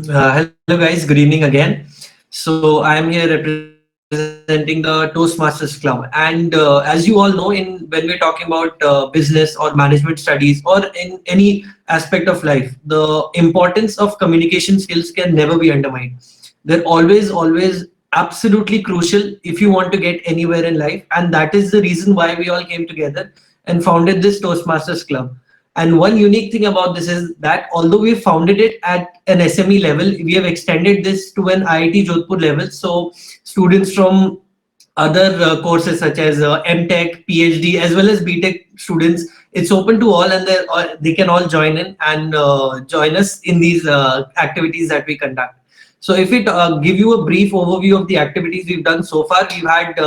Hello guys, good evening again. So I am here representing the Toastmasters Club, and as you all know, when we're talking about business or management studies or in any aspect of life, the importance of communication skills can never be undermined. They're always absolutely crucial if you want to get anywhere in life, and that is the reason why we all came together and founded this Toastmasters Club. And one unique thing about this is that although we founded it at an SME level, we have extended this to an IIT Jodhpur level. So students from other courses such as MTech, PhD, as well as BTech students, it's open to all, and they can all join in and join us in these activities that we conduct. So if it give you a brief overview of the activities we've done so far, we've had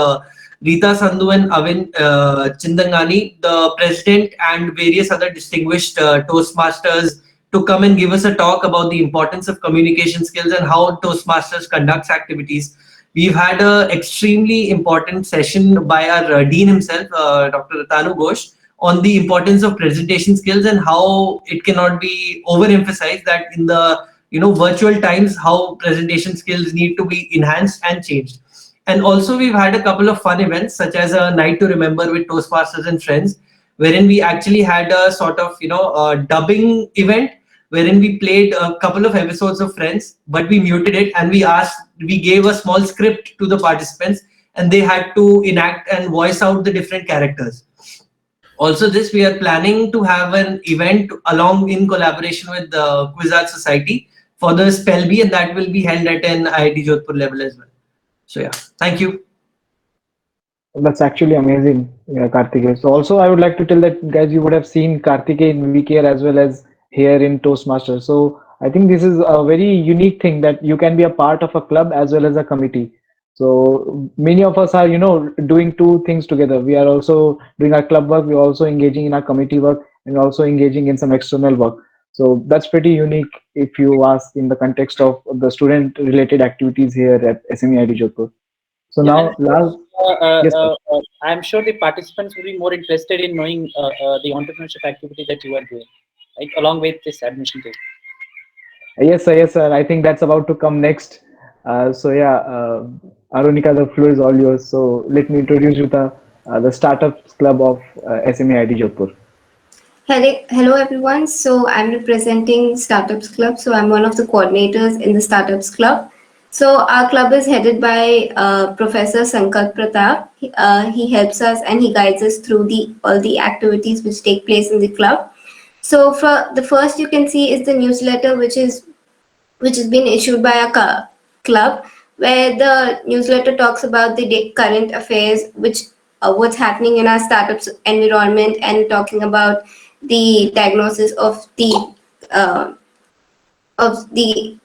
Rita Sandhu and Avin Chindangani, the president, and various other distinguished Toastmasters to come and give us a talk about the importance of communication skills and how Toastmasters conducts activities. We've had an extremely important session by our dean himself, Dr. Tanu Ghosh, on the importance of presentation skills and how it cannot be overemphasized that in the virtual times, how presentation skills need to be enhanced and changed. And also we've had a couple of fun events such as a night to remember with Toastmasters and friends, wherein we actually had a sort of dubbing event wherein we played a couple of episodes of Friends, but we muted it and we gave a small script to the participants and they had to enact and voice out the different characters. Also we are planning to have an event along in collaboration with the Quizard Society for the Spell Bee, and that will be held at an IIT Jodhpur level as well. So yeah, thank you. That's actually amazing, Karthike. So also I would like to tell that guys, you would have seen Karthike in VCare as well as here in Toastmasters. So I think this is a very unique thing that you can be a part of a club as well as a committee. So many of us are, doing two things together. We are also doing our club work. We're also engaging in our committee work and also engaging in some external work. So that's pretty unique if you ask in the context of the student related activities here at SME IIT Jodhpur. So Yeah, now, yes, I'm sure the participants will be more interested in knowing the entrepreneurship activity that you are doing, right, along with this admission too. Yes, sir. Yes, sir. I think that's about to come next. So yeah, Arunika, the floor is all yours. So let me introduce you the Startups Club of SME IT Jodhpur. Hello everyone. So I'm representing Startups Club. So I'm one of the coordinators in the Startups Club. So our club is headed by Professor Sankalp Pratap. He helps us and he guides us through the all the activities which take place in the club. So for the first you can see is the newsletter which has been issued by a club, where the newsletter talks about the current affairs, which what's happening in our startups environment, and talking about the diagnosis uh, of the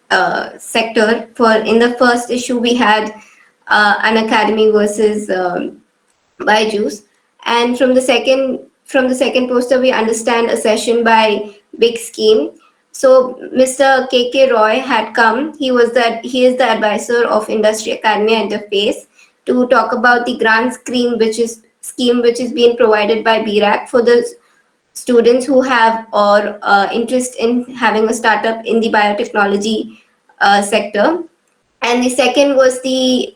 sector. For in the first issue, we had an academy versus Byju's, and from the second poster, we understand a session by Big Scheme. So Mr. KK Roy had come. He is the advisor of Industry Academy Interface to talk about the grant scheme which is being provided by BRAC for the students who have or interest in having a startup in the biotechnology sector. And the second was the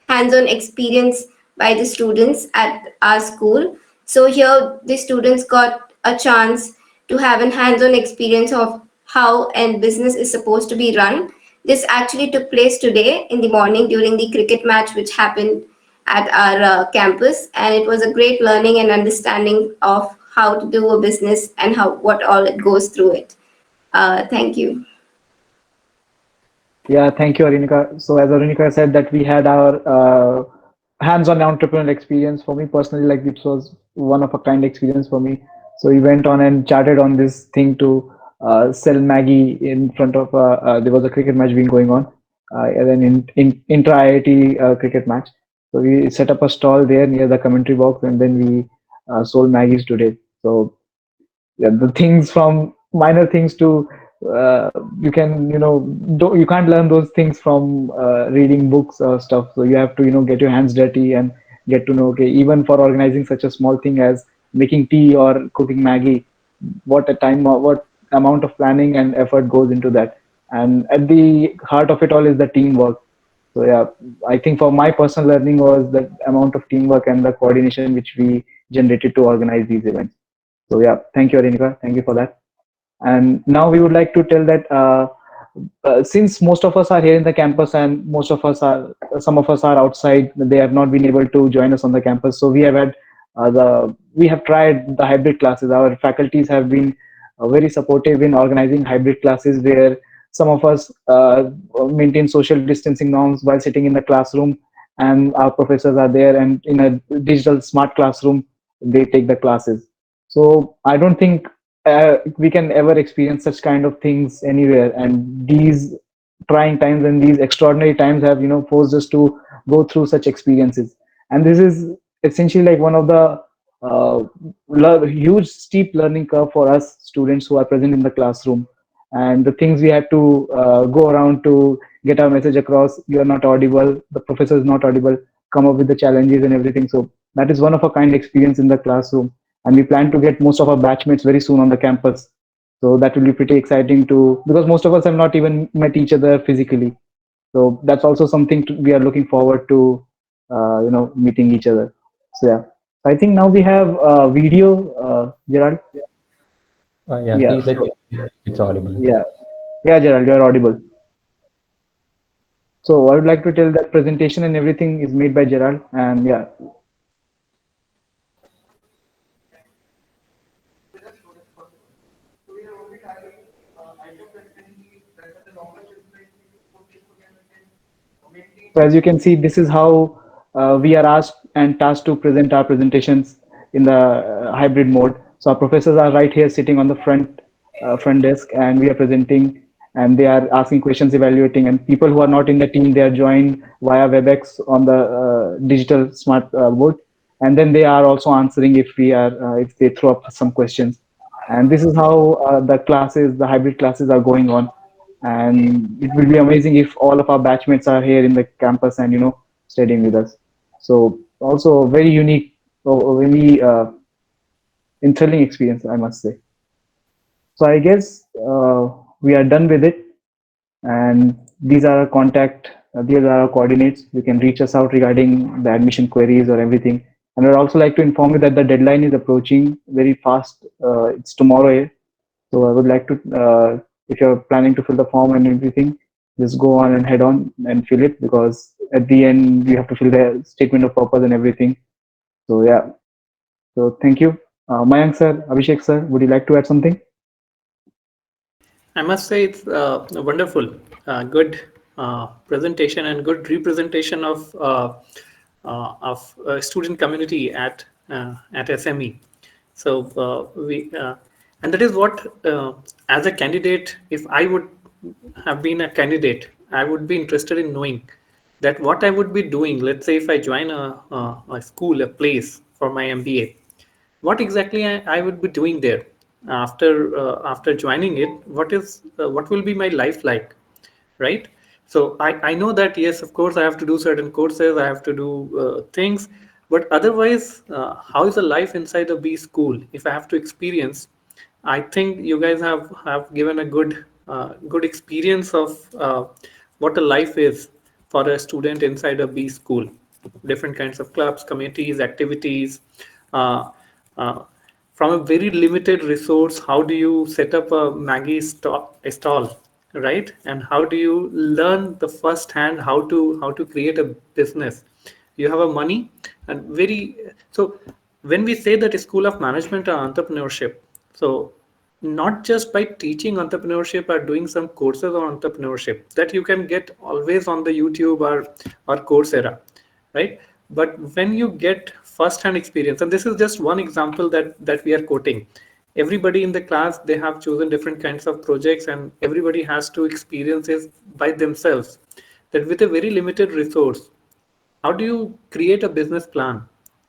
hands-on experience by the students at our school. So here the students got a chance to have a hands-on experience of how a business is supposed to be run. This actually took place today in the morning during the cricket match which happened at our campus, and it was a great learning and understanding of how to do a business and how what all it goes through it. Thank you. Yeah, thank you, Arunika. So as Arunika said that we had our hands-on entrepreneurial experience. For me personally, like this was one of a kind experience for me. So we went on and chatted on this thing to sell Maggie in front of there was a cricket match being going on, and then in intra IIT cricket match. So we set up a stall there near the commentary box, and then we sold Maggies today. So yeah, the things from minor things to you can you can't learn those things from reading books or stuff. So you have to get your hands dirty and get to know, okay, even for organizing such a small thing as making tea or cooking Maggie, what amount of planning and effort goes into that. And at the heart of it all is the teamwork. So yeah, I think for my personal learning was the amount of teamwork and the coordination which we generated to organize these events. So yeah, thank you, Arenika. Thank you for that. And now we would like to tell that since most of us are here in the campus and some of us are outside, they have not been able to join us on the campus. So we have tried the hybrid classes. Our faculties have been very supportive in organizing hybrid classes where some of us maintain social distancing norms while sitting in the classroom, and our professors are there, and in a digital smart classroom, they take the classes. So I don't think we can ever experience such kind of things anywhere. And these trying times and these extraordinary times have, forced us to go through such experiences. And this is essentially like one of the huge steep learning curve for us students who are present in the classroom. And the things we had to go around to get our message across: you're not audible, the professor is not audible, come up with the challenges and everything. So that is one of a kind experience in the classroom, and we plan to get most of our batchmates very soon on the campus. So that will be pretty exciting too, because most of us have not even met each other physically. So that's also something we are looking forward to, meeting each other. So yeah, I think now we have video, Gerald. Yeah, Yeah, please let it's audible. yeah, Gerald, you are audible. So I would like to tell that presentation and everything is made by Gerald, and yeah. So as you can see, this is how we are asked and tasked to present our presentations in the hybrid mode. So our professors are right here sitting on the front desk, and we are presenting, and they are asking questions, evaluating, and people who are not in the team, they are joined via WebEx on the digital smart board, and then they are also answering if they throw up some questions. And this is how the hybrid classes are going on. And it will be amazing if all of our batchmates are here in the campus and studying with us. So also very unique, very thrilling experience, I must say. So I guess we are done with it, and these are our these are our coordinates. You can reach us out regarding the admission queries or everything. And I'd also like to inform you that the deadline is approaching very fast. It's tomorrow. So I would like to, if you're planning to fill the form and everything, just go on and head on and fill it, because at the end you have to fill the statement of purpose and everything. So yeah. So thank you. Mayank sir, Abhishek sir, would you like to add something? I must say it's wonderful, good presentation and good representation of student community at SME. So and that is what, as a candidate, if I would have been a candidate, I would be interested in knowing that what I would be doing. Let's say if I join a school, a place for my MBA, what exactly I would be doing there after joining it. What will be my life like, right? So I know that, yes, of course I have to do certain courses, I have to do things, but otherwise, how is the life inside a B school if I have to experience? I think you guys have given a good experience of what a life is for a student inside a B school. Different kinds of clubs, committees, activities. From a very limited resource, how do you set up a Maggie stall, right? And how do you learn the first hand how to create a business? You have a money and so when we say that a school of management or entrepreneurship, so not just by teaching entrepreneurship or doing some courses on entrepreneurship that you can get always on the YouTube or Coursera, right? But when you get first-hand experience, and this is just one example that we are quoting, everybody in the class, they have chosen different kinds of projects, and everybody has to experience it by themselves, that with a very limited resource, how do you create a business plan?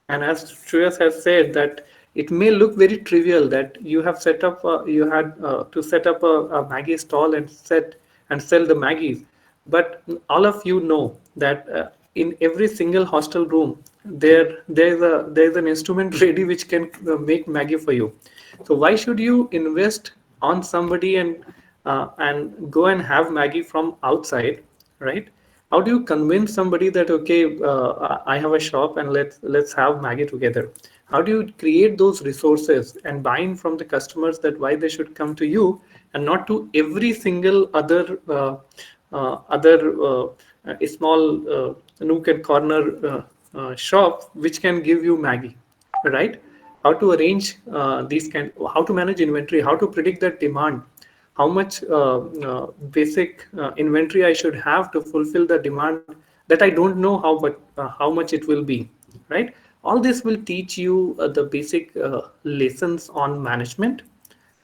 And as Shreyas has said, that it may look very trivial that you have set up you had to set up a Maggie stall and sell the Maggies, but all of you know that in every single hostel room there's an instrument ready which can make Maggie for you. So why should you invest on somebody and go and have Maggie from outside, right? How do you convince somebody that, okay, I have a shop and let's have Maggie together? How do you create those resources and buy in from the customers that why they should come to you and not to every single other small nook and corner shop which can give you Maggie, right? How to arrange how to manage inventory, how to predict that demand, how much basic inventory I should have to fulfill the demand that I don't know how much it will be, right? All this will teach you the basic lessons on management.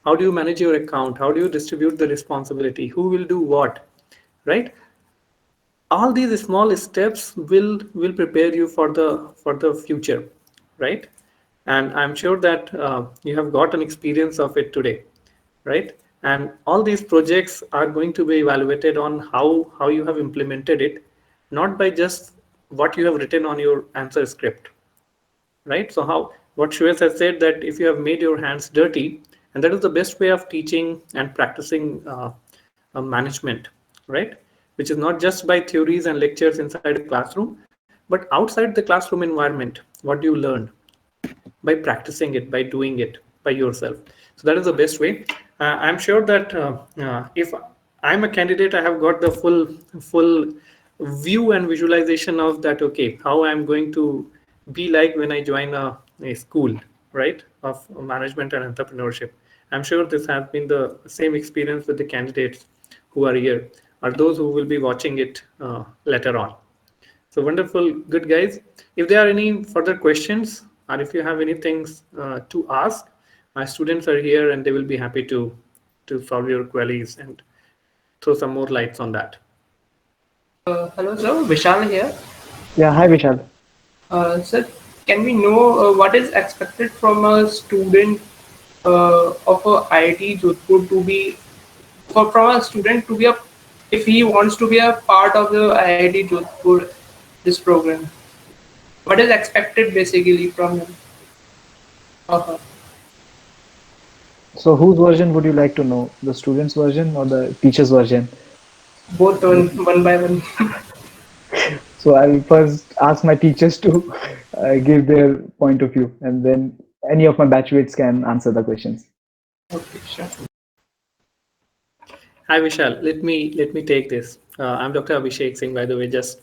How do you manage your account? How do you distribute the responsibility? Who will do what, right? All these small steps will prepare you for the future, right? And I'm sure that you have got an experience of it today, right? And all these projects are going to be evaluated on how you have implemented it, not by just what you have written on your answer script, right? So what Shreyas has said, that if you have made your hands dirty, and that is the best way of teaching and practicing management, right? Which is not just by theories and lectures inside a classroom, but outside the classroom environment. What do you learn? By practicing it, by doing it by yourself. So that is the best way. I'm sure that if I'm a candidate, I have got the full view and visualization of that, okay, how I'm going to be like when I join a school, right, of management and entrepreneurship. I'm sure this has been the same experience with the candidates who are here, or those who will be watching it later on. So wonderful, good guys. If there are any further questions, or if you have anything to ask, my students are here and they will be happy to solve your queries and throw some more lights on that. Hello, sir. Vishal here. Yeah, hi Vishal. Sir, can we know what is expected from a student of a IIT Jodhpur to be, from a student to be if he wants to be a part of the IIT Jodhpur, this program? What is expected basically from him? So whose version would you like to know? The student's version or the teacher's version? Both one by one. So I'll first ask my teachers to give their point of view, and then any of my batchmates can answer the questions. Okay, sure. Hi Vishal, let me take this. I'm Dr. Abhishek Singh, by the way, just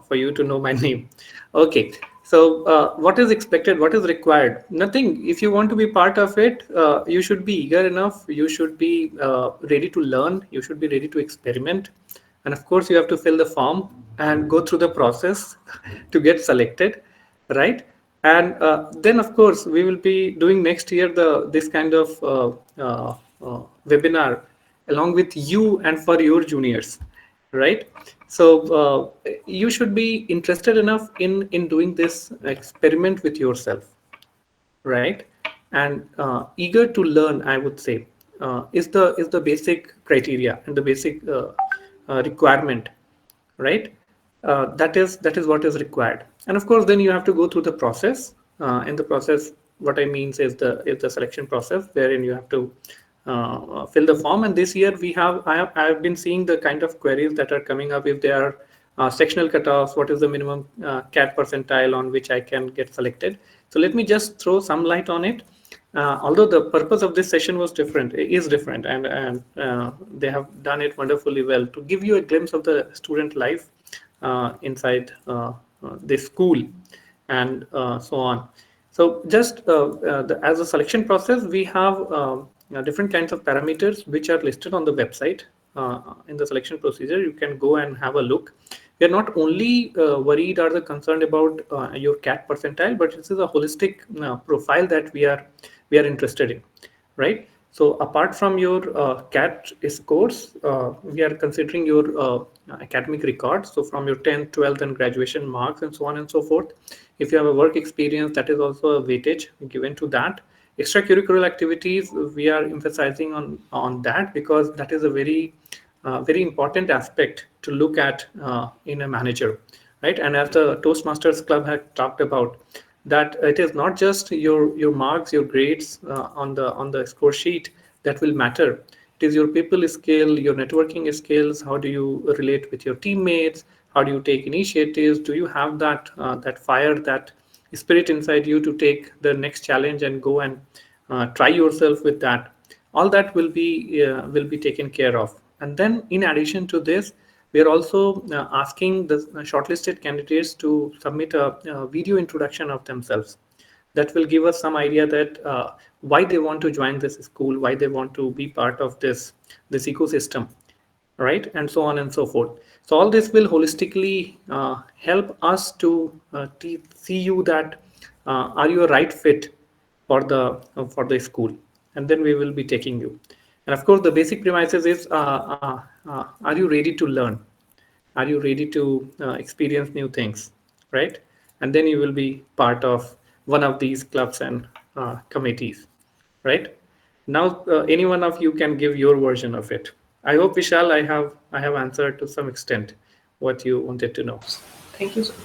for you to know my name. Okay, so what is expected? What is required? Nothing. If you want to be part of it, you should be eager enough. You should be ready to learn. You should be ready to experiment, and of course, you have to fill the form and go through the process to get selected, right? And then, of course, we will be doing next year this kind of webinar along with you and for your juniors, right? So you should be interested enough in doing this experiment with yourself, right? And eager to learn, I would say, is the basic criteria and the basic requirement, right? That is what is required. And of course, then you have to go through the process. In the process, what I mean is the selection process, wherein you have to fill the form. And this year I have been seeing the kind of queries that are coming up. If they are sectional cutoffs, what is the minimum CAT percentile on which I can get selected? So let me just throw some light on it. Although the purpose of this session was different, is different, and they have done it wonderfully well to give you a glimpse of the student life inside this school and so on. So just as a selection process, we have different kinds of parameters which are listed on the website. In the selection procedure, you can go and have a look. We are not only worried or concerned about your CAT percentile, but this is a holistic profile that we are interested in, right? So apart from your CAT scores, we are considering your academic records. So from your 10th, 12th, and graduation marks, and so on and so forth. If you have a work experience, that is also a weightage given to that. Extracurricular activities, we are emphasizing on that because that is a very important aspect to look at in a manager, right? And as the Toastmasters Club had talked about, that it is not just your marks, your grades on the score sheet that will matter. It is your people skill, your networking skills. How do you relate with your teammates? How do you take initiatives? Do you have that fire, that spirit inside you to take the next challenge and go and try yourself with that? All that will be taken care of. And then in addition to this, we are also asking the shortlisted candidates to submit a video introduction of themselves. That will give us some idea that why they want to join this school, why they want to be part of this ecosystem, right? And so on and so forth. So all this will holistically help us to see you that are you a right fit for the school, and then we will be taking you. And of course, the basic premises is are you ready to learn? Are you ready to experience new things, right? And then you will be part of one of these clubs and committees, right? Now, any one of you can give your version of it. I hope, Vishal, I have answered to some extent what you wanted to know. Thank you, sir.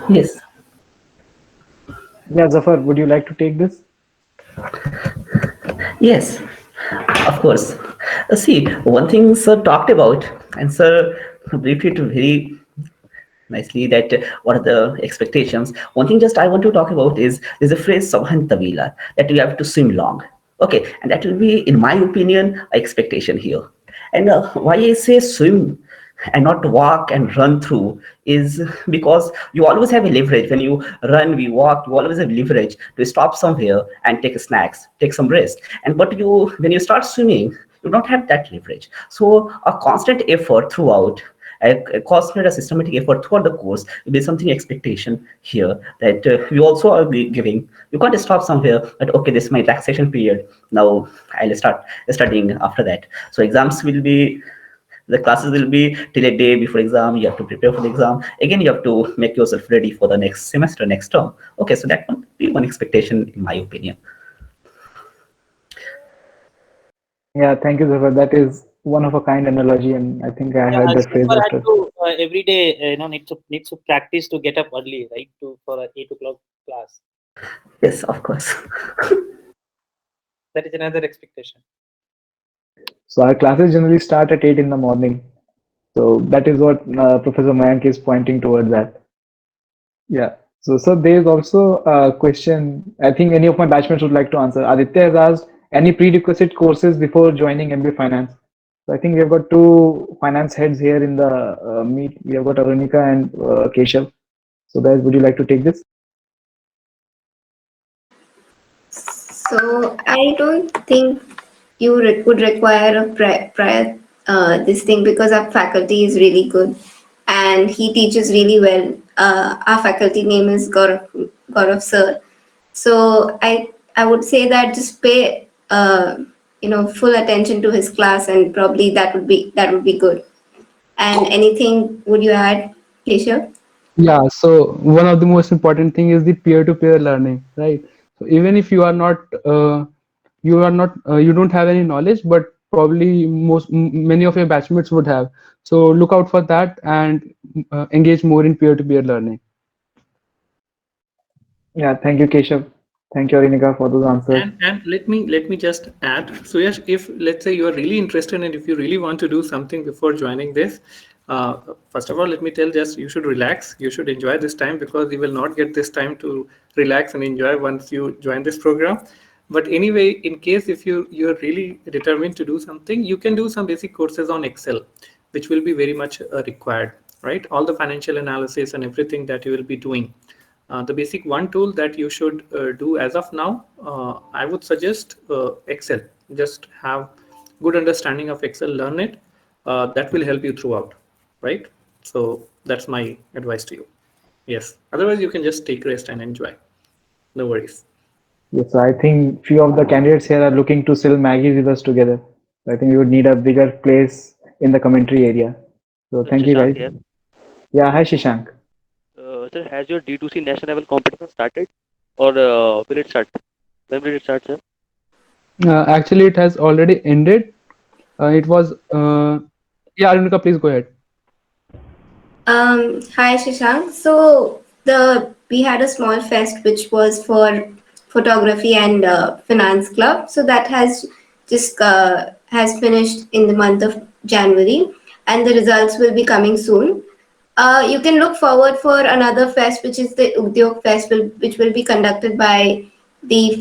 Yes. Yeah, Zafar, would you like to take this? Yes, of course. See, one thing sir talked about, and sir briefed it very nicely, that what are the expectations. One thing just I want to talk about is there's a phrase "Sabhan Tavila," that you have to swim long. Okay, and that will be, in my opinion, an expectation here. And why I say swim and not walk and run through is because you always have a leverage. When you run, we walk, you always have leverage to stop somewhere and take snacks, take some rest. And but when you start swimming, you don't have that leverage. So a constant effort throughout, a constant, a systematic effort throughout the course will be something expectation here that we also are giving. You can't stop somewhere that okay, this is my relaxation period, now I'll start studying after that. So exams will be, the classes will be till a day before exam. You have to prepare for the exam. Again, you have to make yourself ready for the next semester, next term. Okay, so that would be one expectation, in my opinion. Yeah, thank you, Zafar. That is one of a kind analogy, and I think I heard that phrase after. Every day, need to practice to get up early, right? For a 8 o'clock class. Yes, of course. That is another expectation. So our classes generally start at 8 in the morning. So that is what Professor Mayank is pointing towards that. Yeah. So there is also a question. I think any of my batchmates would like to answer. Aditya has asked any prerequisite courses before joining MBA Finance. So I think we have got two finance heads here in the meet. We have got Arunika and Keshav. So guys, would you like to take this? So I don't think you would require a prior this thing, because our faculty is really good and he teaches really well. Our faculty name is Gaurav sir. So I would say that just pay full attention to his class, and probably that would be good. And anything would you add, Keshav? Yeah, so one of the most important thing is the peer-to-peer learning, right? So even if you are not you don't have any knowledge, but probably many of your batchmates would have. So look out for that and engage more in peer-to-peer learning. Yeah, thank you, Keshav. Thank you, Arunika, for those answers. And let me just add. So yes, if let's say you are really interested and if you really want to do something before joining this, first of all, let me tell just you should relax. You should enjoy this time, because you will not get this time to relax and enjoy once you join this program. But anyway, in case if you're really determined to do something, you can do some basic courses on Excel, which will be very much required, right? All the financial analysis and everything that you will be doing. The basic one tool that you should do as of now, I would suggest Excel. Just have good understanding of Excel, learn it. That will help you throughout, right? So that's my advice to you. Yes. Otherwise, you can just take rest and enjoy. No worries. Yes, I think few of the candidates here are looking to sell Maggie with us together. I think we would need a bigger place in the commentary area. So thank you, guys. Here. Yeah, hi Shashank. Sir, has your D2C national level competition started, or will it start? When will it start, sir? Actually, it has already ended. It was yeah, Arunika, please go ahead. Hi Shashank. So we had a small fest which was for photography and finance club. So that has just has finished in the month of January, and the results will be coming soon. You can look forward for another fest, which is the Udyog Fest, which will be conducted by the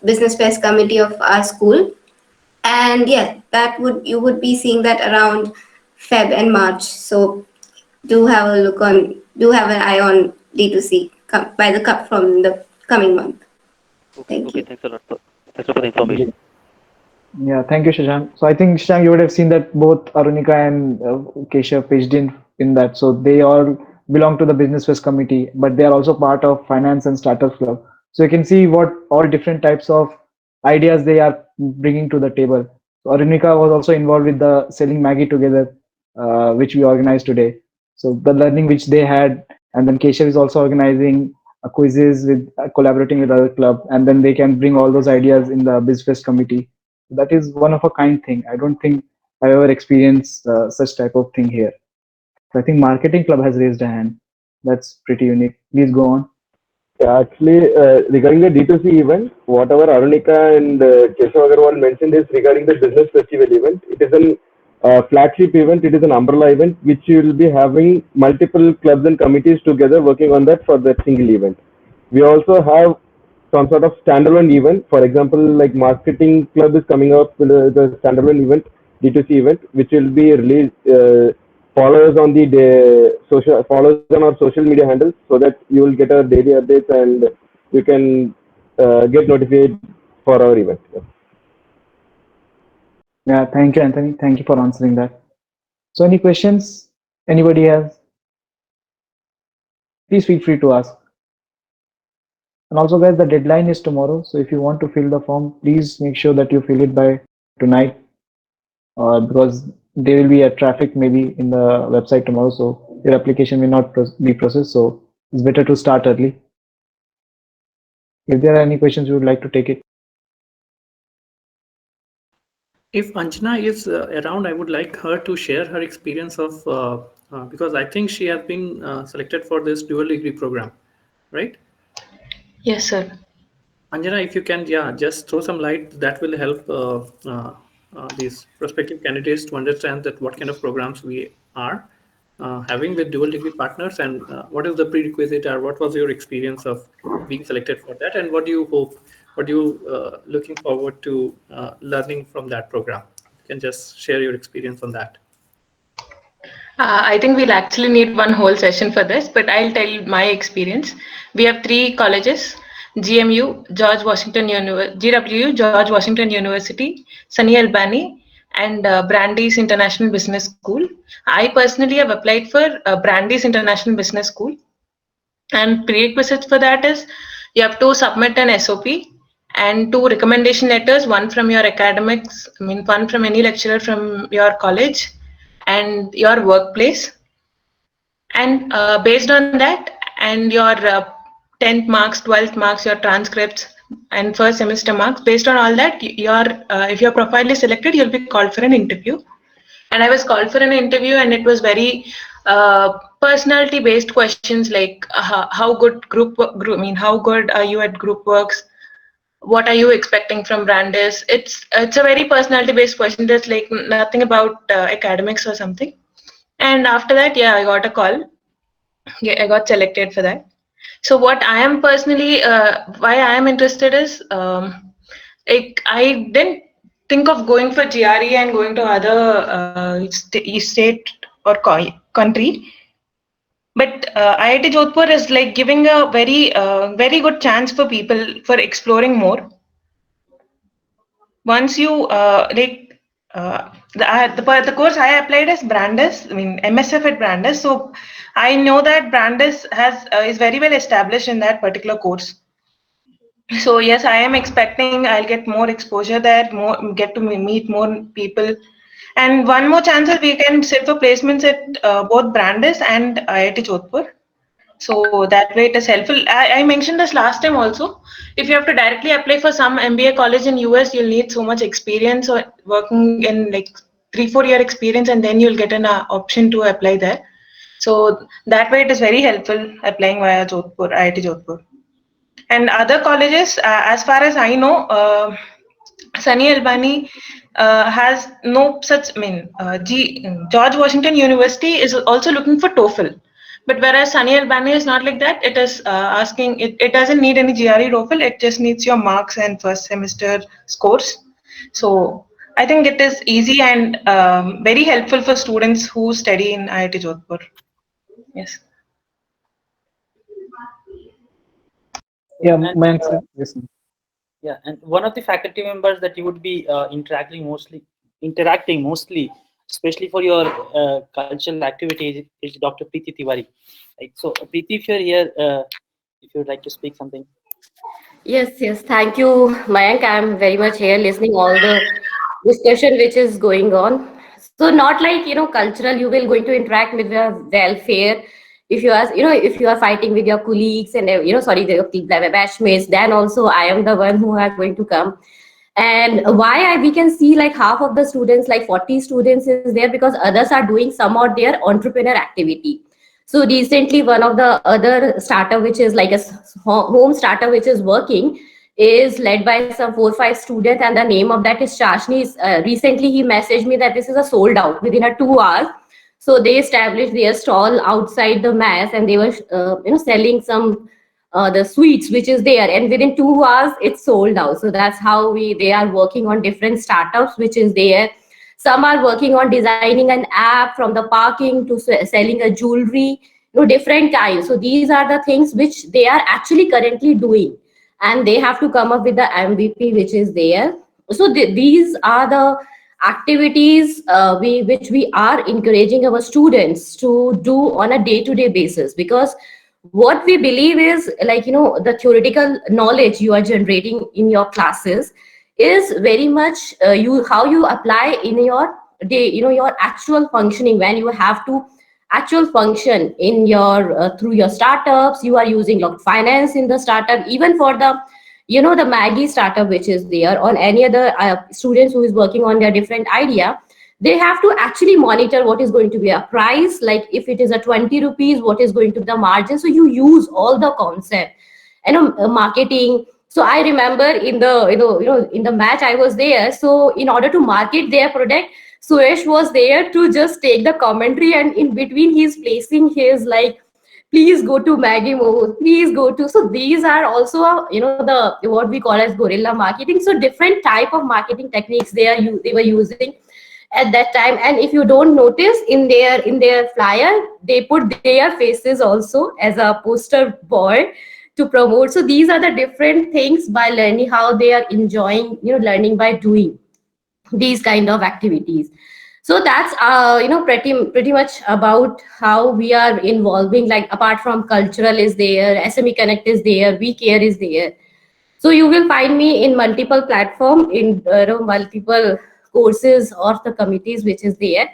Business Fest Committee of our school. And yeah, you would be seeing that around Feb and March. So do have an eye on D2C by the cup from the coming month. Okay, thanks a lot. Thanks for the information. Yeah, thank you, Shashank. So I think Shashank, you would have seen that both Arunika and Keshav pitched in that. So they all belong to the Business Fest Committee, but they are also part of Finance and Startups Club. So you can see what all different types of ideas they are bringing to the table. So Arunika was also involved with the Selling Maggie Together, which we organized today. So the learning which they had, and then Keshav is also organizing quizzes with collaborating with other club, and then they can bring all those ideas in the BizFest committee. That is one of a kind thing. I don't think I've ever experienced such type of thing here. So I think marketing club has raised a hand. That's pretty unique. Please go on. Yeah, actually, regarding the D2C event, whatever Arunika and Keshav Agarwal mentioned is regarding the business festival event. It is a flagship event. It is an umbrella event which you will be having multiple clubs and committees together working on that for that single event. We also have some sort of standalone event. For example, like marketing club is coming up with the standalone event, D2C event, which will be released. Follow us on our social media handles so that you will get our daily updates and you can get notified for our event. Yeah, thank you, Anthony. Thank you for answering that. So any questions anybody has? Please feel free to ask. And also guys, the deadline is tomorrow. So if you want to fill the form, please make sure that you fill it by tonight, because there will be a traffic maybe in the website tomorrow. So your application may not be processed. So it's better to start early. If there are any questions, you would like to take it. If Anjana is around, I would like her to share her experience of, because I think she has been selected for this dual degree program, right? Yes, sir. Anjana, if you can, just throw some light, that will help these prospective candidates to understand that what kind of programs we are having with dual degree partners, and what is the prerequisite, or what was your experience of being selected for that, and what do you hope, what do you looking forward to learning from that program? You can just share your experience on that. I think we'll actually need one whole session for this, but I'll tell my experience. We have 3 colleges: GMU, GWU, George Washington University, Sunny Albani, and Brandeis International Business School. I personally have applied for Brandeis International Business School, and prerequisites for that is you have to submit an SOP and 2 recommendation letters, one from your academics, one from any lecturer from your college, and your workplace. And based on that and your 10th marks, 12th marks, your transcripts, and first semester marks, based on all that, if your profile is selected, you'll be called for an interview. And I was called for an interview, and it was very personality based questions, like how good how good are you at group works, what are you expecting from Brandeis. It's a very personality based question. There's like nothing about academics or something. And after that, I got a call. I got selected for that. So what I am personally, why I am interested is, I didn't think of going for GRE and going to other state or country. But IIT Jodhpur is like giving a very good chance for people for exploring more. Once you the course I applied is Brandeis, MSF at Brandeis. So I know that Brandeis is very well established in that particular course. So yes, I am expecting I'll get more exposure there, get to meet more people. And one more chance is we can sit for placements at both Brandeis and IIT Jodhpur. So that way it is helpful. I mentioned this last time also. If you have to directly apply for some MBA college in US, you'll need so much experience or working in like 3-4 year experience, and then you'll get an option to apply there. So that way it is very helpful applying via Jodhpur, IIT Jodhpur. And other colleges, as far as I know, Sunny Albani has no such, George Washington University is also looking for TOEFL. But whereas Sunny Albani is not like that, it is asking, it doesn't need any GRE TOEFL, it just needs your marks and first semester scores. So I think it is easy and very helpful for students who study in IIT Jodhpur. Yes. Yeah, Mayank, sir. Yes. Yeah, and one of the faculty members that you would be interacting mostly, especially for your cultural activities, is Dr. Preeti Tiwari. Right. So, Preeti, if you're here, if you would like to speak something. Yes. Thank you, Mayank. I'm very much here listening all the discussion which is going on. So, not like cultural. You will going to interact with the welfare. If you are, if you are fighting with your colleagues and the batchmates, then also I am the one who are going to come. And why we can see like half of the students, like 40 students is there, because others are doing some of their entrepreneur activity. So recently one of the other startup, which is like a home startup which is working, is led by some 4-5 students, and the name of that is Shashni. Recently he messaged me that this is a sold out within 2 hours. So they established their stall outside the mass, and they were selling some the sweets which is there, and within 2 hours it's sold out. So that's how they are working on different startups which is there. Some are working on designing an app, from the parking to selling a jewelry, different kinds. So these are the things which they are actually currently doing, and they have to come up with the MVP which is there. So these are the activities which we are encouraging our students to do on a day-to-day basis, because what we believe is like the theoretical knowledge you are generating in your classes is very much how you apply in your day, your actual functioning, when you have to actual function in your through your startups. You are using lot of finance in the startup, even for the the Maggie startup which is there, on any other students who is working on their different idea. They have to actually monitor what is going to be a price, like if it is a 20 rupees, what is going to be the margin. So you use all the concept, marketing. So I remember in the in the match I was there. So in order to market their product, Suresh was there to just take the commentary, and in between he's placing his like, please go to Maggie Momos, please go to. So these are also the what we call as guerrilla marketing. So different type of marketing techniques they were using at that time. And if you don't notice, in their flyer they put their faces also as a poster board to promote. So these are the different things by learning, how they are enjoying learning by doing these kind of activities. So that's pretty much about how we are involving, like apart from cultural is there, SME Connect is there, We Care is there. So you will find me in multiple platform, in multiple courses or the committees which is there,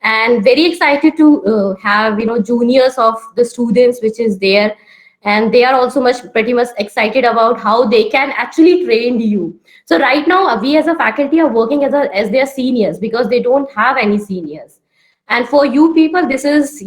and very excited to have juniors of the students which is there, and they are also pretty much excited about how they can actually train you. So right now we as a faculty are working as their seniors, because they don't have any seniors. And for you people, this is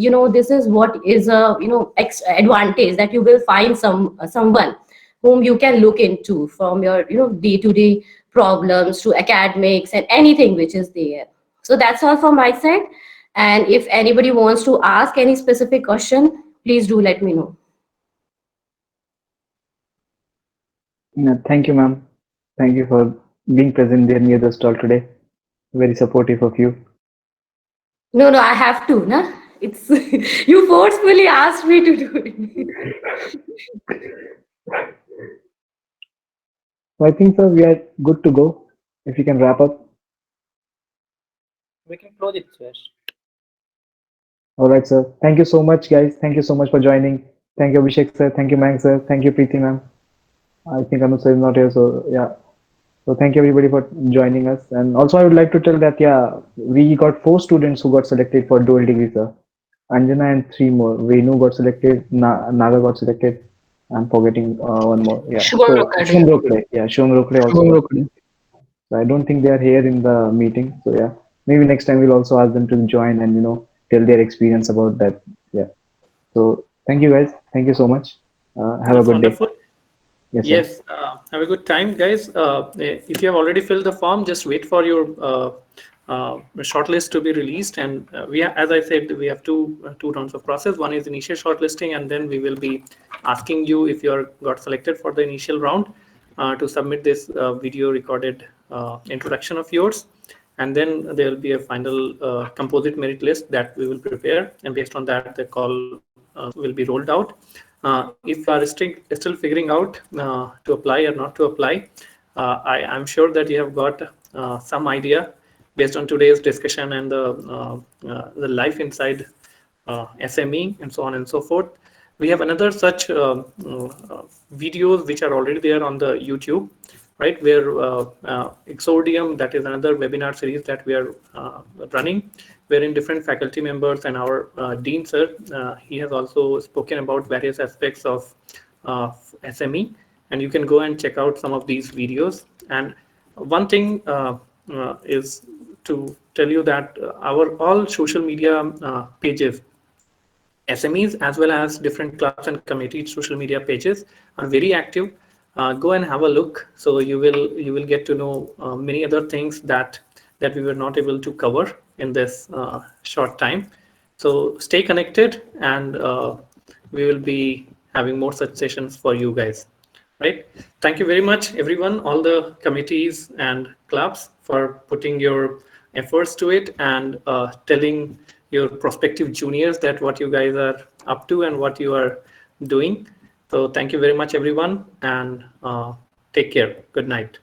what is a advantage, that you will find someone whom you can look into from your day-to-day problems to academics and anything which is there. So that's all from my side. And if anybody wants to ask any specific question, please do let me know. Yeah, thank you, ma'am. Thank you for being present there near the stall today. Very supportive of you. No, I have to, na? It's you forcefully asked me to do it. So I think, sir, we are good to go. If you can wrap up. We can close it, Suresh. All right, sir. Thank you so much, guys. Thank you so much for joining. Thank you, Abhishek, sir. Thank you, Mayank, sir. Thank you, Preeti, ma'am. I think Anup sir is not here, so yeah. So thank you everybody for joining us. And also I would like to tell that, yeah, we got 4 students who got selected for dual degree, sir. Anjana and 3 more. Venu got selected, Naga got selected. I'm forgetting one more. Yeah. Shubham Rokade. Yeah, Shubham Rokade also. So I don't think they are here in the meeting. So yeah, maybe next time we'll also ask them to join and tell their experience about that. Yeah. So thank you guys. Thank you so much. Have a good wonderful. day. Yes, have a good time, guys. If you have already filled the form, just wait for your shortlist to be released. And as I said, we have two rounds of process. One is initial shortlisting, and then we will be asking you, if you got selected for the initial round, to submit this video recorded introduction of yours. And then there will be a final composite merit list that we will prepare, and based on that, the call will be rolled out. If you are still figuring out to apply or not to apply, I'm sure that you have got some idea based on today's discussion and the life inside SME and so on and so forth. We have another such videos which are already there on the YouTube, right, where Exordium, that is another webinar series that we are running, wherein different faculty members and our Dean sir, he has also spoken about various aspects of SME, and you can go and check out some of these videos. And one thing is to tell you that our all social media pages, SMEs as well as different clubs and committees social media pages are very active. Go and have a look, so you will get to know many other things that we were not able to cover in this short time. So stay connected, and we will be having more such sessions for you guys, right? Thank you very much, everyone, all the committees and clubs, for putting your efforts to it and telling your prospective juniors that what you guys are up to and what you are doing. So thank you very much, everyone, and take care. Good night.